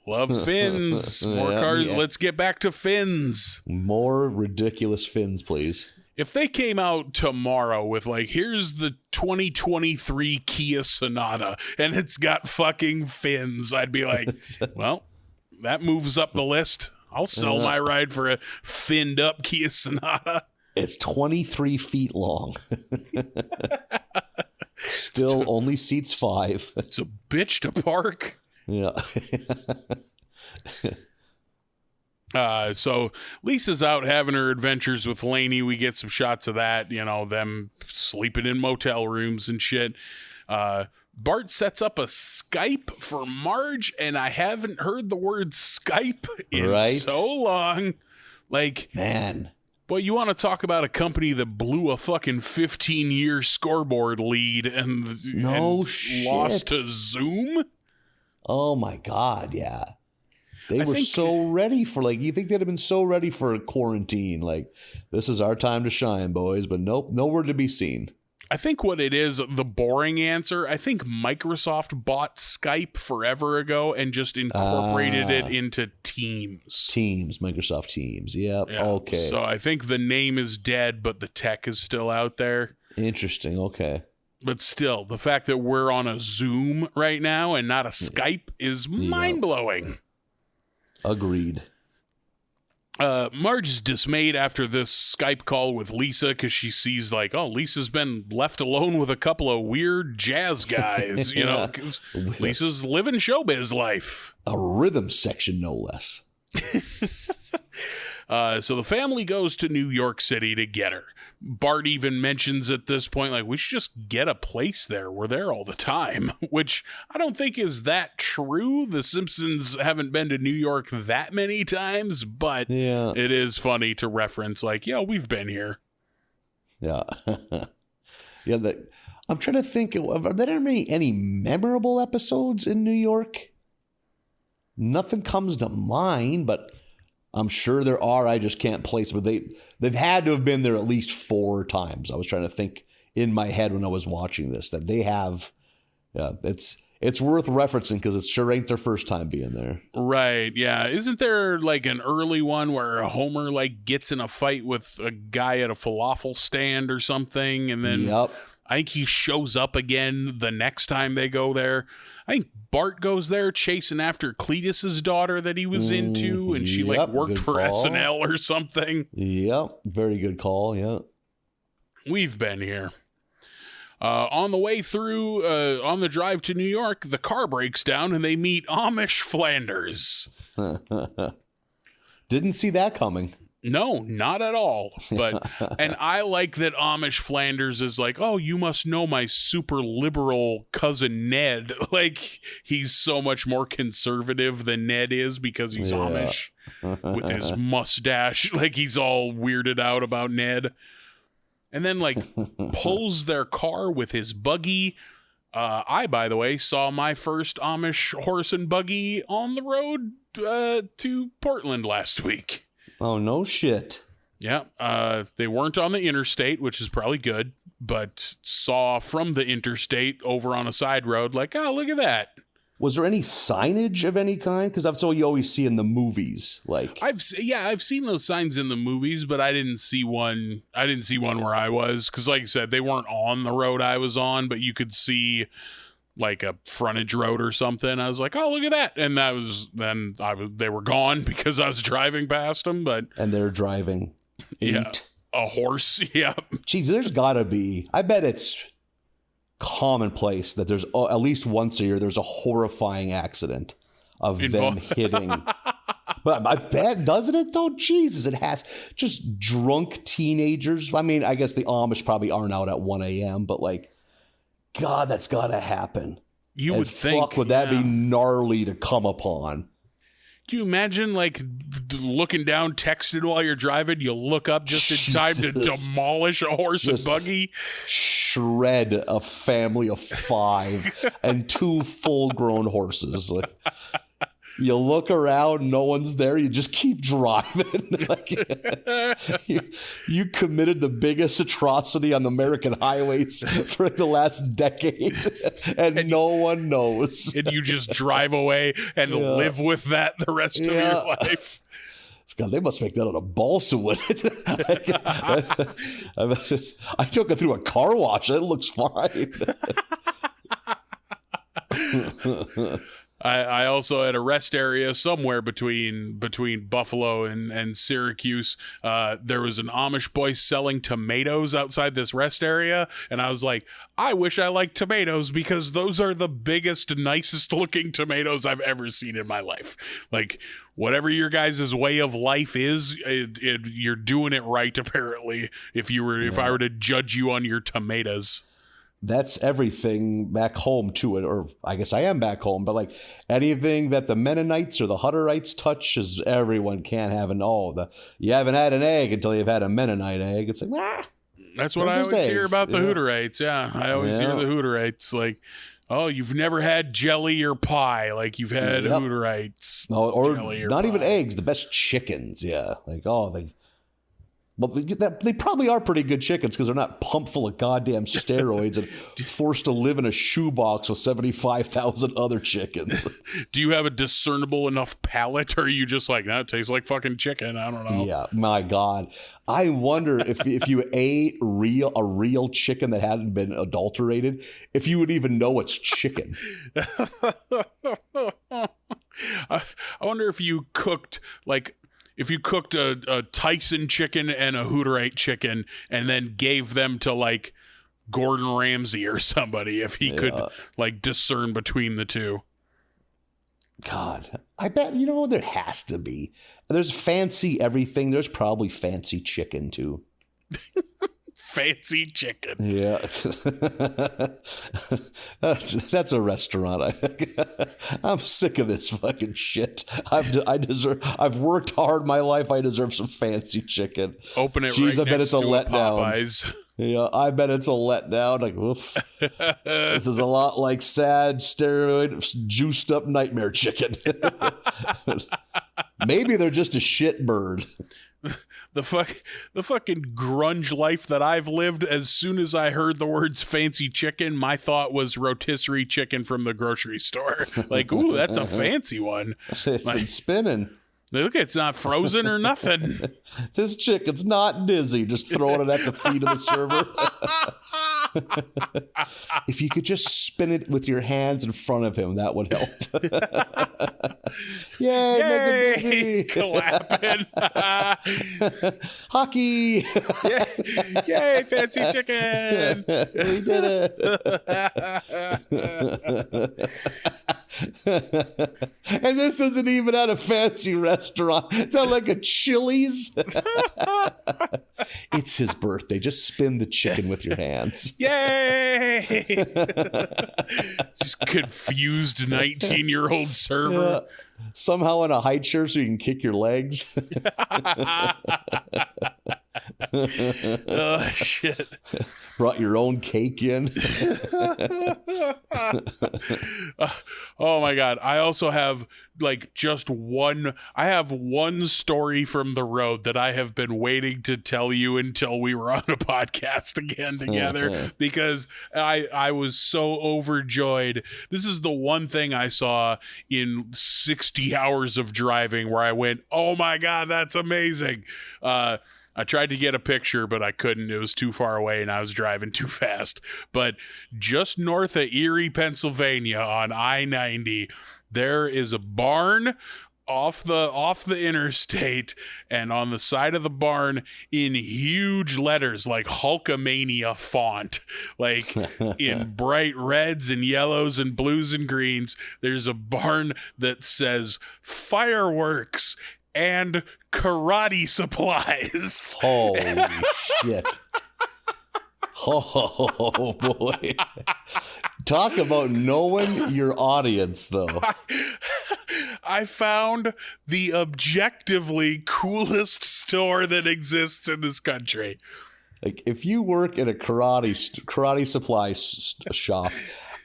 Love fins. More cars. Yeah. Let's get back to fins. More ridiculous fins, please. If they came out tomorrow with like, here's the 2023 Kia Sonata and it's got fucking fins, I'd be like, well, that moves up the list. I'll sell my ride for a finned up Kia Sonata. It's 23 feet long. Still only seats 5. It's a bitch to park. Yeah. So Lisa's out having her adventures with Lainey. We get some shots of that, them sleeping in motel rooms and shit. Bart sets up a Skype for Marge, and I haven't heard the word Skype in so long. Like, man. Boy, you want to talk about a company that blew a fucking 15-year scoreboard lead and lost to Zoom? Oh, my God, yeah. They were so ready for, like, you think they'd have been so ready for a quarantine. Like, this is our time to shine, boys. But nope, nowhere to be seen. I think what it is, the boring answer, I think Microsoft bought Skype forever ago and just incorporated it into Teams. Microsoft Teams. Yep. Yeah. Okay. So I think the name is dead, but the tech is still out there. Interesting. Okay. But still, the fact that we're on a Zoom right now and not a Skype is mind-blowing. Agreed. Marge is dismayed after this Skype call with Lisa because she sees like, oh, Lisa's been left alone with a couple of weird jazz guys, you know, 'cause Lisa's living showbiz life. A rhythm section, no less. So the family goes to New York City to get her. Bart even mentions at this point, like, we should just get a place there. We're there all the time, which I don't think is that true. The Simpsons haven't been to New York that many times, but it is funny to reference, like, yo, we've been here. Yeah. I'm trying to think, are there any memorable episodes in New York? Nothing comes to mind, but I'm sure there are. I just can't place, but they've had to have been there at least 4 times. I was trying to think in my head when I was watching this that they have. Yeah, it's worth referencing because it sure ain't their first time being there. Right. Yeah. Isn't there like an early one where Homer like gets in a fight with a guy at a falafel stand or something, and then I think he shows up again the next time they go there. I think Bart goes there chasing after Cletus's daughter that he was into, and she like worked for SNL or something. Yep, very good call. Yeah, we've been here. On the way through, on the drive to New York, the car breaks down and they meet Amish Flanders. Didn't see that coming. No, not at all. But and I like that Amish Flanders is like, oh, you must know my super liberal cousin Ned. Like, he's so much more conservative than Ned is because he's Amish with his mustache. Like, he's all weirded out about Ned. And then, like, pulls their car with his buggy. I, by the way, saw my first Amish horse and buggy on the road to Portland last week. Oh, no shit. Yeah. They weren't on the interstate, which is probably good, but saw from the interstate over on a side road, like, oh, look at that. Was there any signage of any kind? Because that's what you always see in the movies. Like, I've seen those signs in the movies, but I didn't see one. I didn't see one where I was, because, like I said, they weren't on the road I was on, but you could see like a frontage road or something. I was like, oh, look at that, and that was then they were gone because I was driving past them. But and they're driving a horse. Yeah, geez, there's gotta be. I bet it's commonplace that there's at least once a year there's a horrifying accident of them hitting. But I bet, doesn't it though? Jesus, it has. Just drunk teenagers. I mean, I guess the Amish probably aren't out at 1 a.m., but like, God, that's gotta happen. You would think. Would that be gnarly to come upon? Can you imagine, like, looking down, texting while you're driving? You look up just in time to demolish a horse and buggy. Shred a family of 5 and 2 full-grown horses. Like, you look around, no one's there. You just keep driving. Like, you committed the biggest atrocity on the American highways for the last decade, and no one knows. And you just drive away and live with that the rest of your life. God, they must make that out of balsa wood. I took it through a car wash. It looks fine. I also had a rest area somewhere between Buffalo and Syracuse. There was an Amish boy selling tomatoes outside this rest area, and I was like, I wish I liked tomatoes, because those are the biggest, nicest looking tomatoes I've ever seen in my life. Like, whatever your guys' way of life is, you're doing it right, apparently, if I were to judge you on your tomatoes. That's everything back home to it, or I guess I am back home, but like anything that the Mennonites or the Hutterites touch, is everyone can't have you haven't had an egg until you've had a Mennonite egg. It's like, that's what I always hear about the Hutterites. Yeah, I always hear the Hutterites, like, oh, you've never had jelly or pie, like you've had Hutterites. No, or jelly not pie. Even eggs, the best chickens. Yeah, like, Well, they probably are pretty good chickens because they're not pumped full of goddamn steroids and forced to live in a shoebox with 75,000 other chickens. Do you have a discernible enough palate, or are you just like, no, it tastes like fucking chicken? I don't know. Yeah, my God. I wonder if you ate a real chicken that hadn't been adulterated, if you would even know it's chicken. I wonder if you cooked a Tyson chicken and a Hooterite chicken and then gave them to like Gordon Ramsay or somebody, if he could like discern between the two. God, I bet, there has to be. There's fancy everything. There's probably fancy chicken too. Fancy chicken. Yeah. that's a restaurant. I'm sick of this fucking shit. I've worked hard my life. I deserve some fancy chicken. Open it. Jeez, right I bet next it's a to letdown. Popeyes. Yeah, I bet it's a letdown. Like, oof. This is a lot like sad, steroid, juiced up nightmare chicken. Maybe they're just a shit bird. The fucking grunge life that I've lived, as soon as I heard the words fancy chicken, my thought was rotisserie chicken from the grocery store. Like, ooh, that's a fancy one. It's been spinning. Look, it's not frozen or nothing. This chicken's not dizzy. Just throwing it at the feet of the server. If you could just spin it with your hands in front of him, that would help. Yay, make him dizzy. Clapping. Hockey. Yay, fancy chicken. We did it. And this isn't even at a fancy restaurant. It's not like a Chili's. It's his birthday. Just spin the chicken with your hands. Yay! Just confused 19-year-old server. Somehow in a high chair so you can kick your legs. Oh, shit. Brought your own cake in. Oh my God. I also have I have one story from the road that I have been waiting to tell you until we were on a podcast again together because I was so overjoyed. This is the one thing I saw in 60 hours of driving where I went, oh my God, that's amazing. I tried to get a picture, but I couldn't. It was too far away and I was driving too fast. But just north of Erie, Pennsylvania on I-90, there is a barn off the interstate, and on the side of the barn in huge letters like Hulkamania font, like in bright reds and yellows and blues and greens, there's a barn that says fireworks and karate supplies. Holy shit. Oh boy. Talk about knowing your audience, though. I found the objectively coolest store that exists in this country. Like, if you work at a karate supply shop,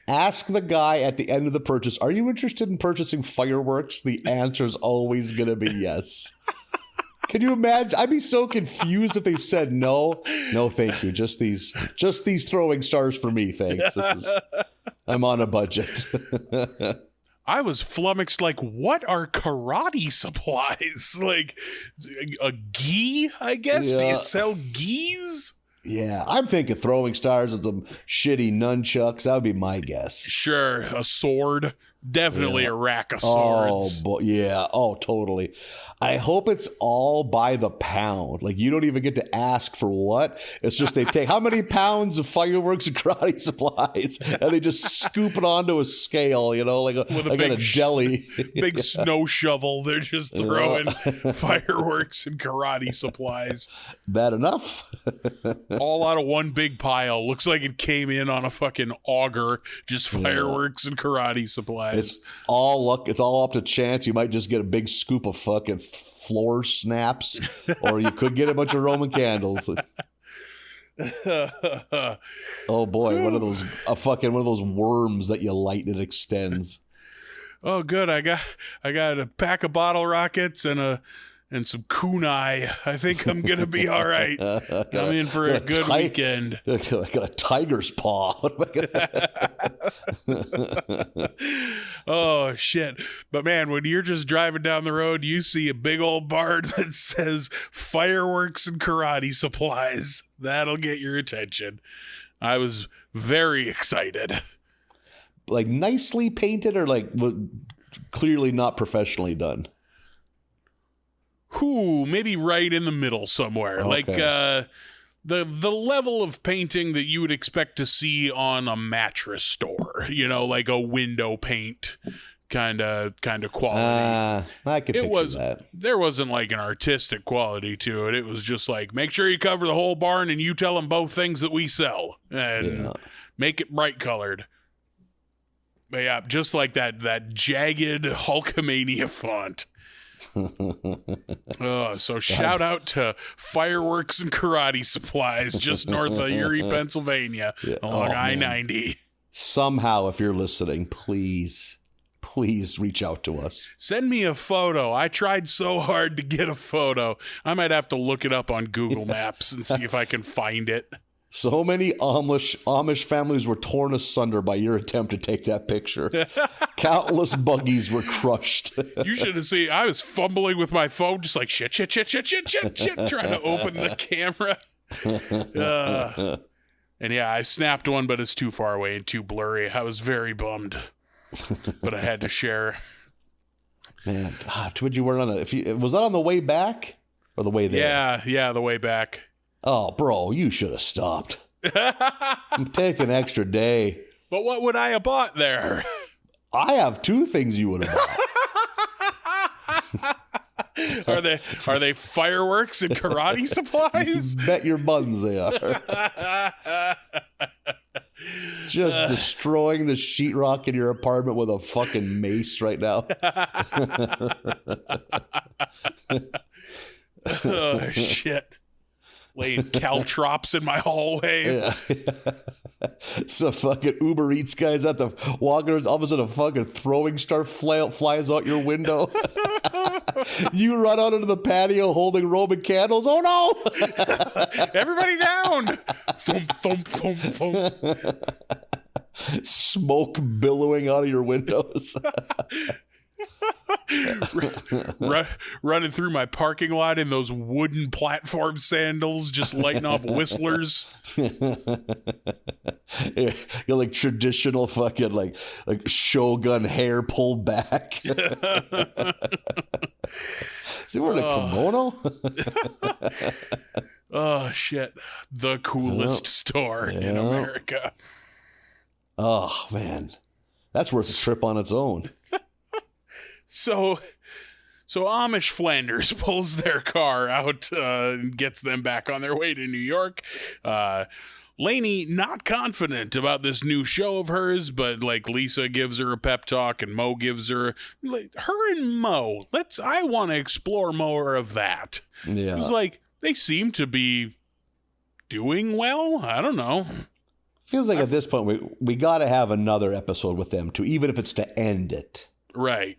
ask the guy at the end of the purchase, are you interested in purchasing fireworks? The answer is always going to be yes. Can you imagine? I'd be so confused if they said no. No, thank you. Just these throwing stars for me, thanks. I'm on a budget. I was flummoxed, like, what are karate supplies? Like, a gi, I guess? Yeah. Do you sell gis? Yeah, I'm thinking throwing stars with some shitty nunchucks. That would be my guess. Sure, a sword. Definitely a rack of swords. Oh, yeah. Oh, totally. I hope it's all by the pound. Like, you don't even get to ask for what. It's just they take how many pounds of fireworks and karate supplies, and they just scoop it onto a scale, like a deli. Big snow shovel. They're just throwing fireworks and karate supplies. Bad enough. All out of one big pile. Looks like it came in on a fucking auger. Just fireworks and karate supplies. It's all luck. It's all up to chance. You might just get a big scoop of fucking floor snaps, or you could get a bunch of Roman candles. Oh boy, one of those worms that you light and it extends. Oh, good. I got a pack of bottle rockets and and some kunai, I think I'm gonna be all right. I'm in for a good weekend. I got a tiger's paw. Oh shit. But man, when you're just driving down the road, you see a big old barn that says fireworks and karate supplies. That'll get your attention. I was very excited. Like nicely painted or like clearly not professionally done? Maybe right in the middle somewhere. Okay. Like the level of painting that you would expect to see on a mattress store, like a window paint kind of quality. I could picture that. There wasn't like an artistic quality to it. It was just like, make sure you cover the whole barn and you tell them both things that we sell and make it bright colored. But yeah, just like that jagged Hulkamania font. So shout out to Fireworks and Karate Supplies just north of Erie, Pennsylvania, along I-90. Somehow, if you're listening, please reach out to us. Send me a photo. I tried so hard to get a photo. I might have to look it up on Google Maps and see if I can find it. So many Amish families were torn asunder by your attempt to take that picture. Countless buggies were crushed. You should have seen. I was fumbling with my phone, just like shit, trying to open the camera. And yeah, I snapped one, but it's too far away and too blurry. I was very bummed, but I had to share. Man, God, too bad you weren't on it. Was that on the way back or the way there? Yeah, the way back. Oh, bro, you should have stopped. I'm taking an extra day. But what would I have bought there? I have two things you would have bought. Are they fireworks and karate supplies? Bet your buns they are. Just destroying the sheetrock in your apartment with a fucking mace right now. Oh, shit. Laying caltrops in my hallway. Yeah. Some fucking Uber Eats guys at the walkers. All of a sudden, a fucking throwing star flies out your window. You run out into the patio holding Roman candles. Oh no! Everybody down! Thump, thump, thump, thump. Smoke billowing out of your windows. Running through my parking lot in those wooden platform sandals, just lighting off whistlers. You're like traditional fucking like Shogun hair pulled back. Is he wearing a kimono? Oh shit! The coolest store in America. Oh man, that's worth a trip on its own. So Amish Flanders pulls their car out and gets them back on their way to New York. Lainey not confident about this new show of hers, but like Lisa gives her a pep talk and Mo gives her and Mo. I want to explore more of that. Yeah, it's like they seem to be doing well. I don't know. Feels like at this point we got to have another episode with them too, even if it's to end it. Right.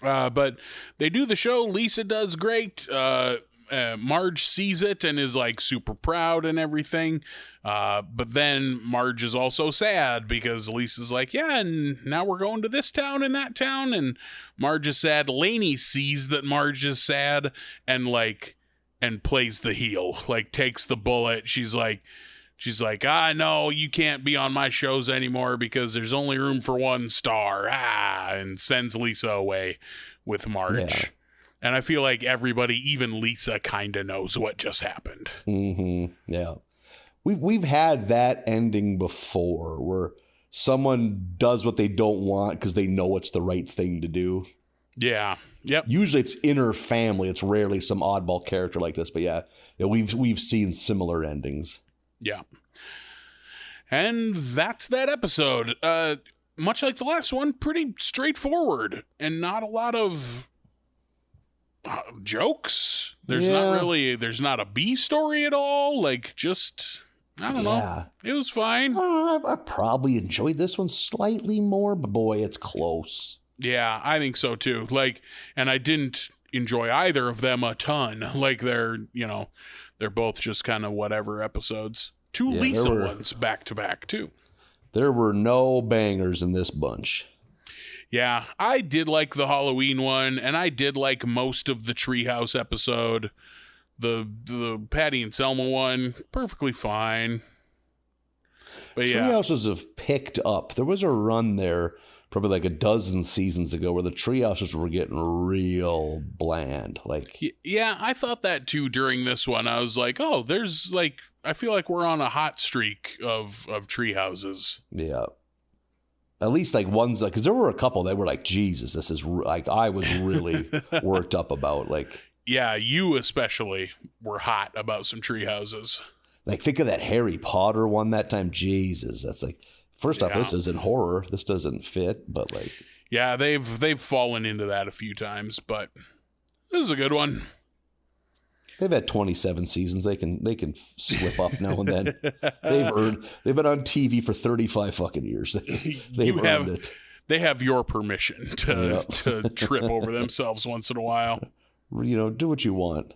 But they do the show. Lisa does great. Marge sees it and is like super proud and everything. But then Marge is also sad because Lisa's like, yeah, and now we're going to this town and that town. And Marge is sad. Lainey sees that Marge is sad and plays the heel, like takes the bullet. She's like, no, you can't be on my shows anymore because there's only room for one star. And sends Lisa away with Marge. Yeah. And I feel like everybody, even Lisa, kind of knows what just happened. Mm-hmm. Yeah. We've had that ending before where someone does what they don't want because they know it's the right thing to do. Yeah. Yep. Usually it's inner family. It's rarely some oddball character like this. But yeah, we've seen similar endings. Yeah. And that's that episode. Much like the last one, pretty straightforward and not a lot of jokes. There's not a B story at all. Like just, I don't know. It was fine. I probably enjoyed this one slightly more, but boy, it's close. Yeah, I think so too. And I didn't enjoy either of them a ton. Like they're both just kind of whatever episodes. Two Lisa ones back to back too. There were no bangers in this bunch. Yeah, I did like the Halloween one, and I did like most of the Treehouse episode. The Patty and Selma one, perfectly fine. But Treehouses have picked up. There was a run there probably like a dozen seasons ago where the Treehouses were getting real bland. Like, yeah, I thought that too during this one. I was like, oh, there's like, I feel like we're on a hot streak of Treehouses. Yeah. At least like ones, because there were a couple that were like, Jesus, this is like, I was really worked up about like. Yeah, you especially were hot about some Treehouses. Like, think of that Harry Potter one that time. Jesus, that's like, first off, this isn't horror. This doesn't fit, but like. Yeah, they've fallen into that a few times, but this is a good one. They've had 27 seasons. They can slip up now and then. They've been on TV for 35 fucking years. They've earned it. They have your permission to trip over themselves once in a while. Do what you want.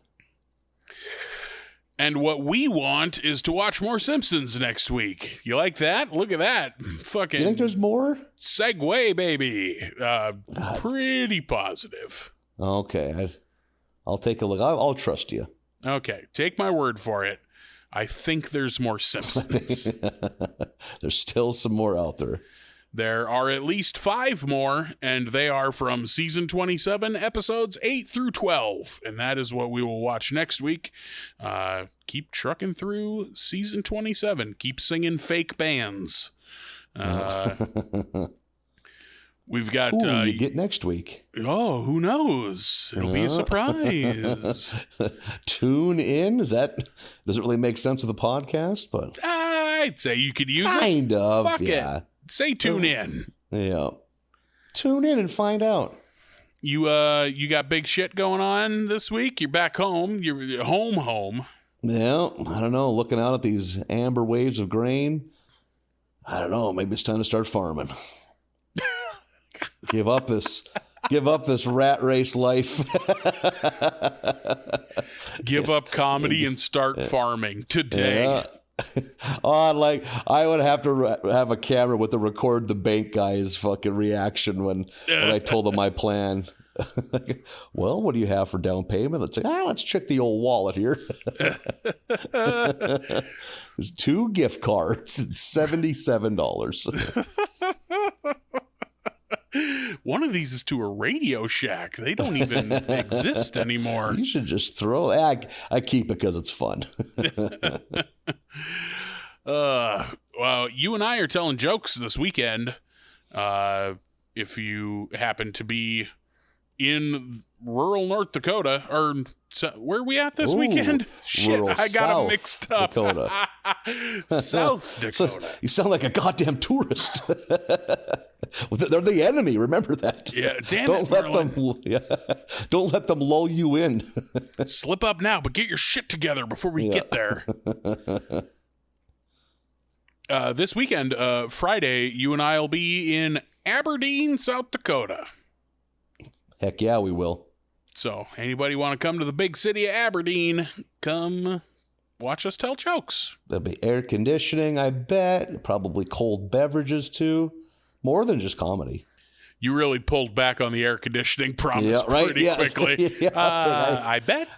And what we want is to watch more Simpsons next week. You like that? Look at that. Fucking. You think there's more? Segue, baby. Pretty positive. Okay. I'll take a look. I'll trust you. Okay. Take my word for it. I think there's more Simpsons. There's still some more out there. There are at least 5 more, and they are from season 27, episodes 8 through 12. And that is what we will watch next week. Keep trucking through season 27. Keep singing fake bands. We've got... Who will you get next week? Oh, who knows? It'll be a surprise. Tune in? Does it really make sense with the podcast? But I'd say you could use it. Kind of, Fuck it. Say tune in. Yeah. Tune in and find out. You got big shit going on this week? You're back home. You're home. Yeah, I don't know. Looking out at these amber waves of grain, I don't know. Maybe it's time to start farming. Give up this rat race life. Give up comedy and start farming today. Yeah. I would have to have a camera with the record the bank guy's fucking reaction when I told him my plan. Well, what do you have for down payment? Let's say, let's check the old wallet here. There's 2 gift cards and $77. One of these is to a Radio Shack. They don't even exist anymore. You should just throw it. I keep it because it's fun. Well, you and I are telling jokes this weekend. If you happen to be in rural North Dakota, or where are we at this weekend? Shit, I got them mixed up. Dakota. South Dakota. So you sound like a goddamn tourist. They're the enemy. Remember that. Yeah, damn it, Marlin. Don't let them lull you in. Slip up now, but get your shit together before we get there. This weekend, Friday, you and I will be in Aberdeen, South Dakota. Heck yeah, we will. So, anybody want to come to the big city of Aberdeen, come watch us tell jokes. There'll be air conditioning, I bet. Probably cold beverages, too. More than just comedy. You really pulled back on the air conditioning promise pretty quickly. I bet.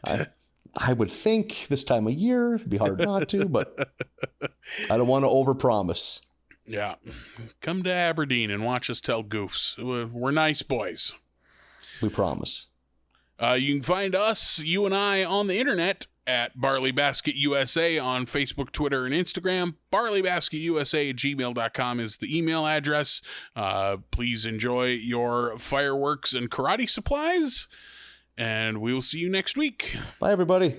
I would think this time of year, it'd be hard not to, but I don't want to overpromise. Yeah. Come to Aberdeen and watch us tell goofs. We're nice boys. We promise. You can find us, you and I, on the internet at Barley Basket USA on Facebook, Twitter, and Instagram. BarleyBasketUSA@gmail.com is the email address. Please enjoy your fireworks and karate supplies, and we will see you next week. Bye, everybody.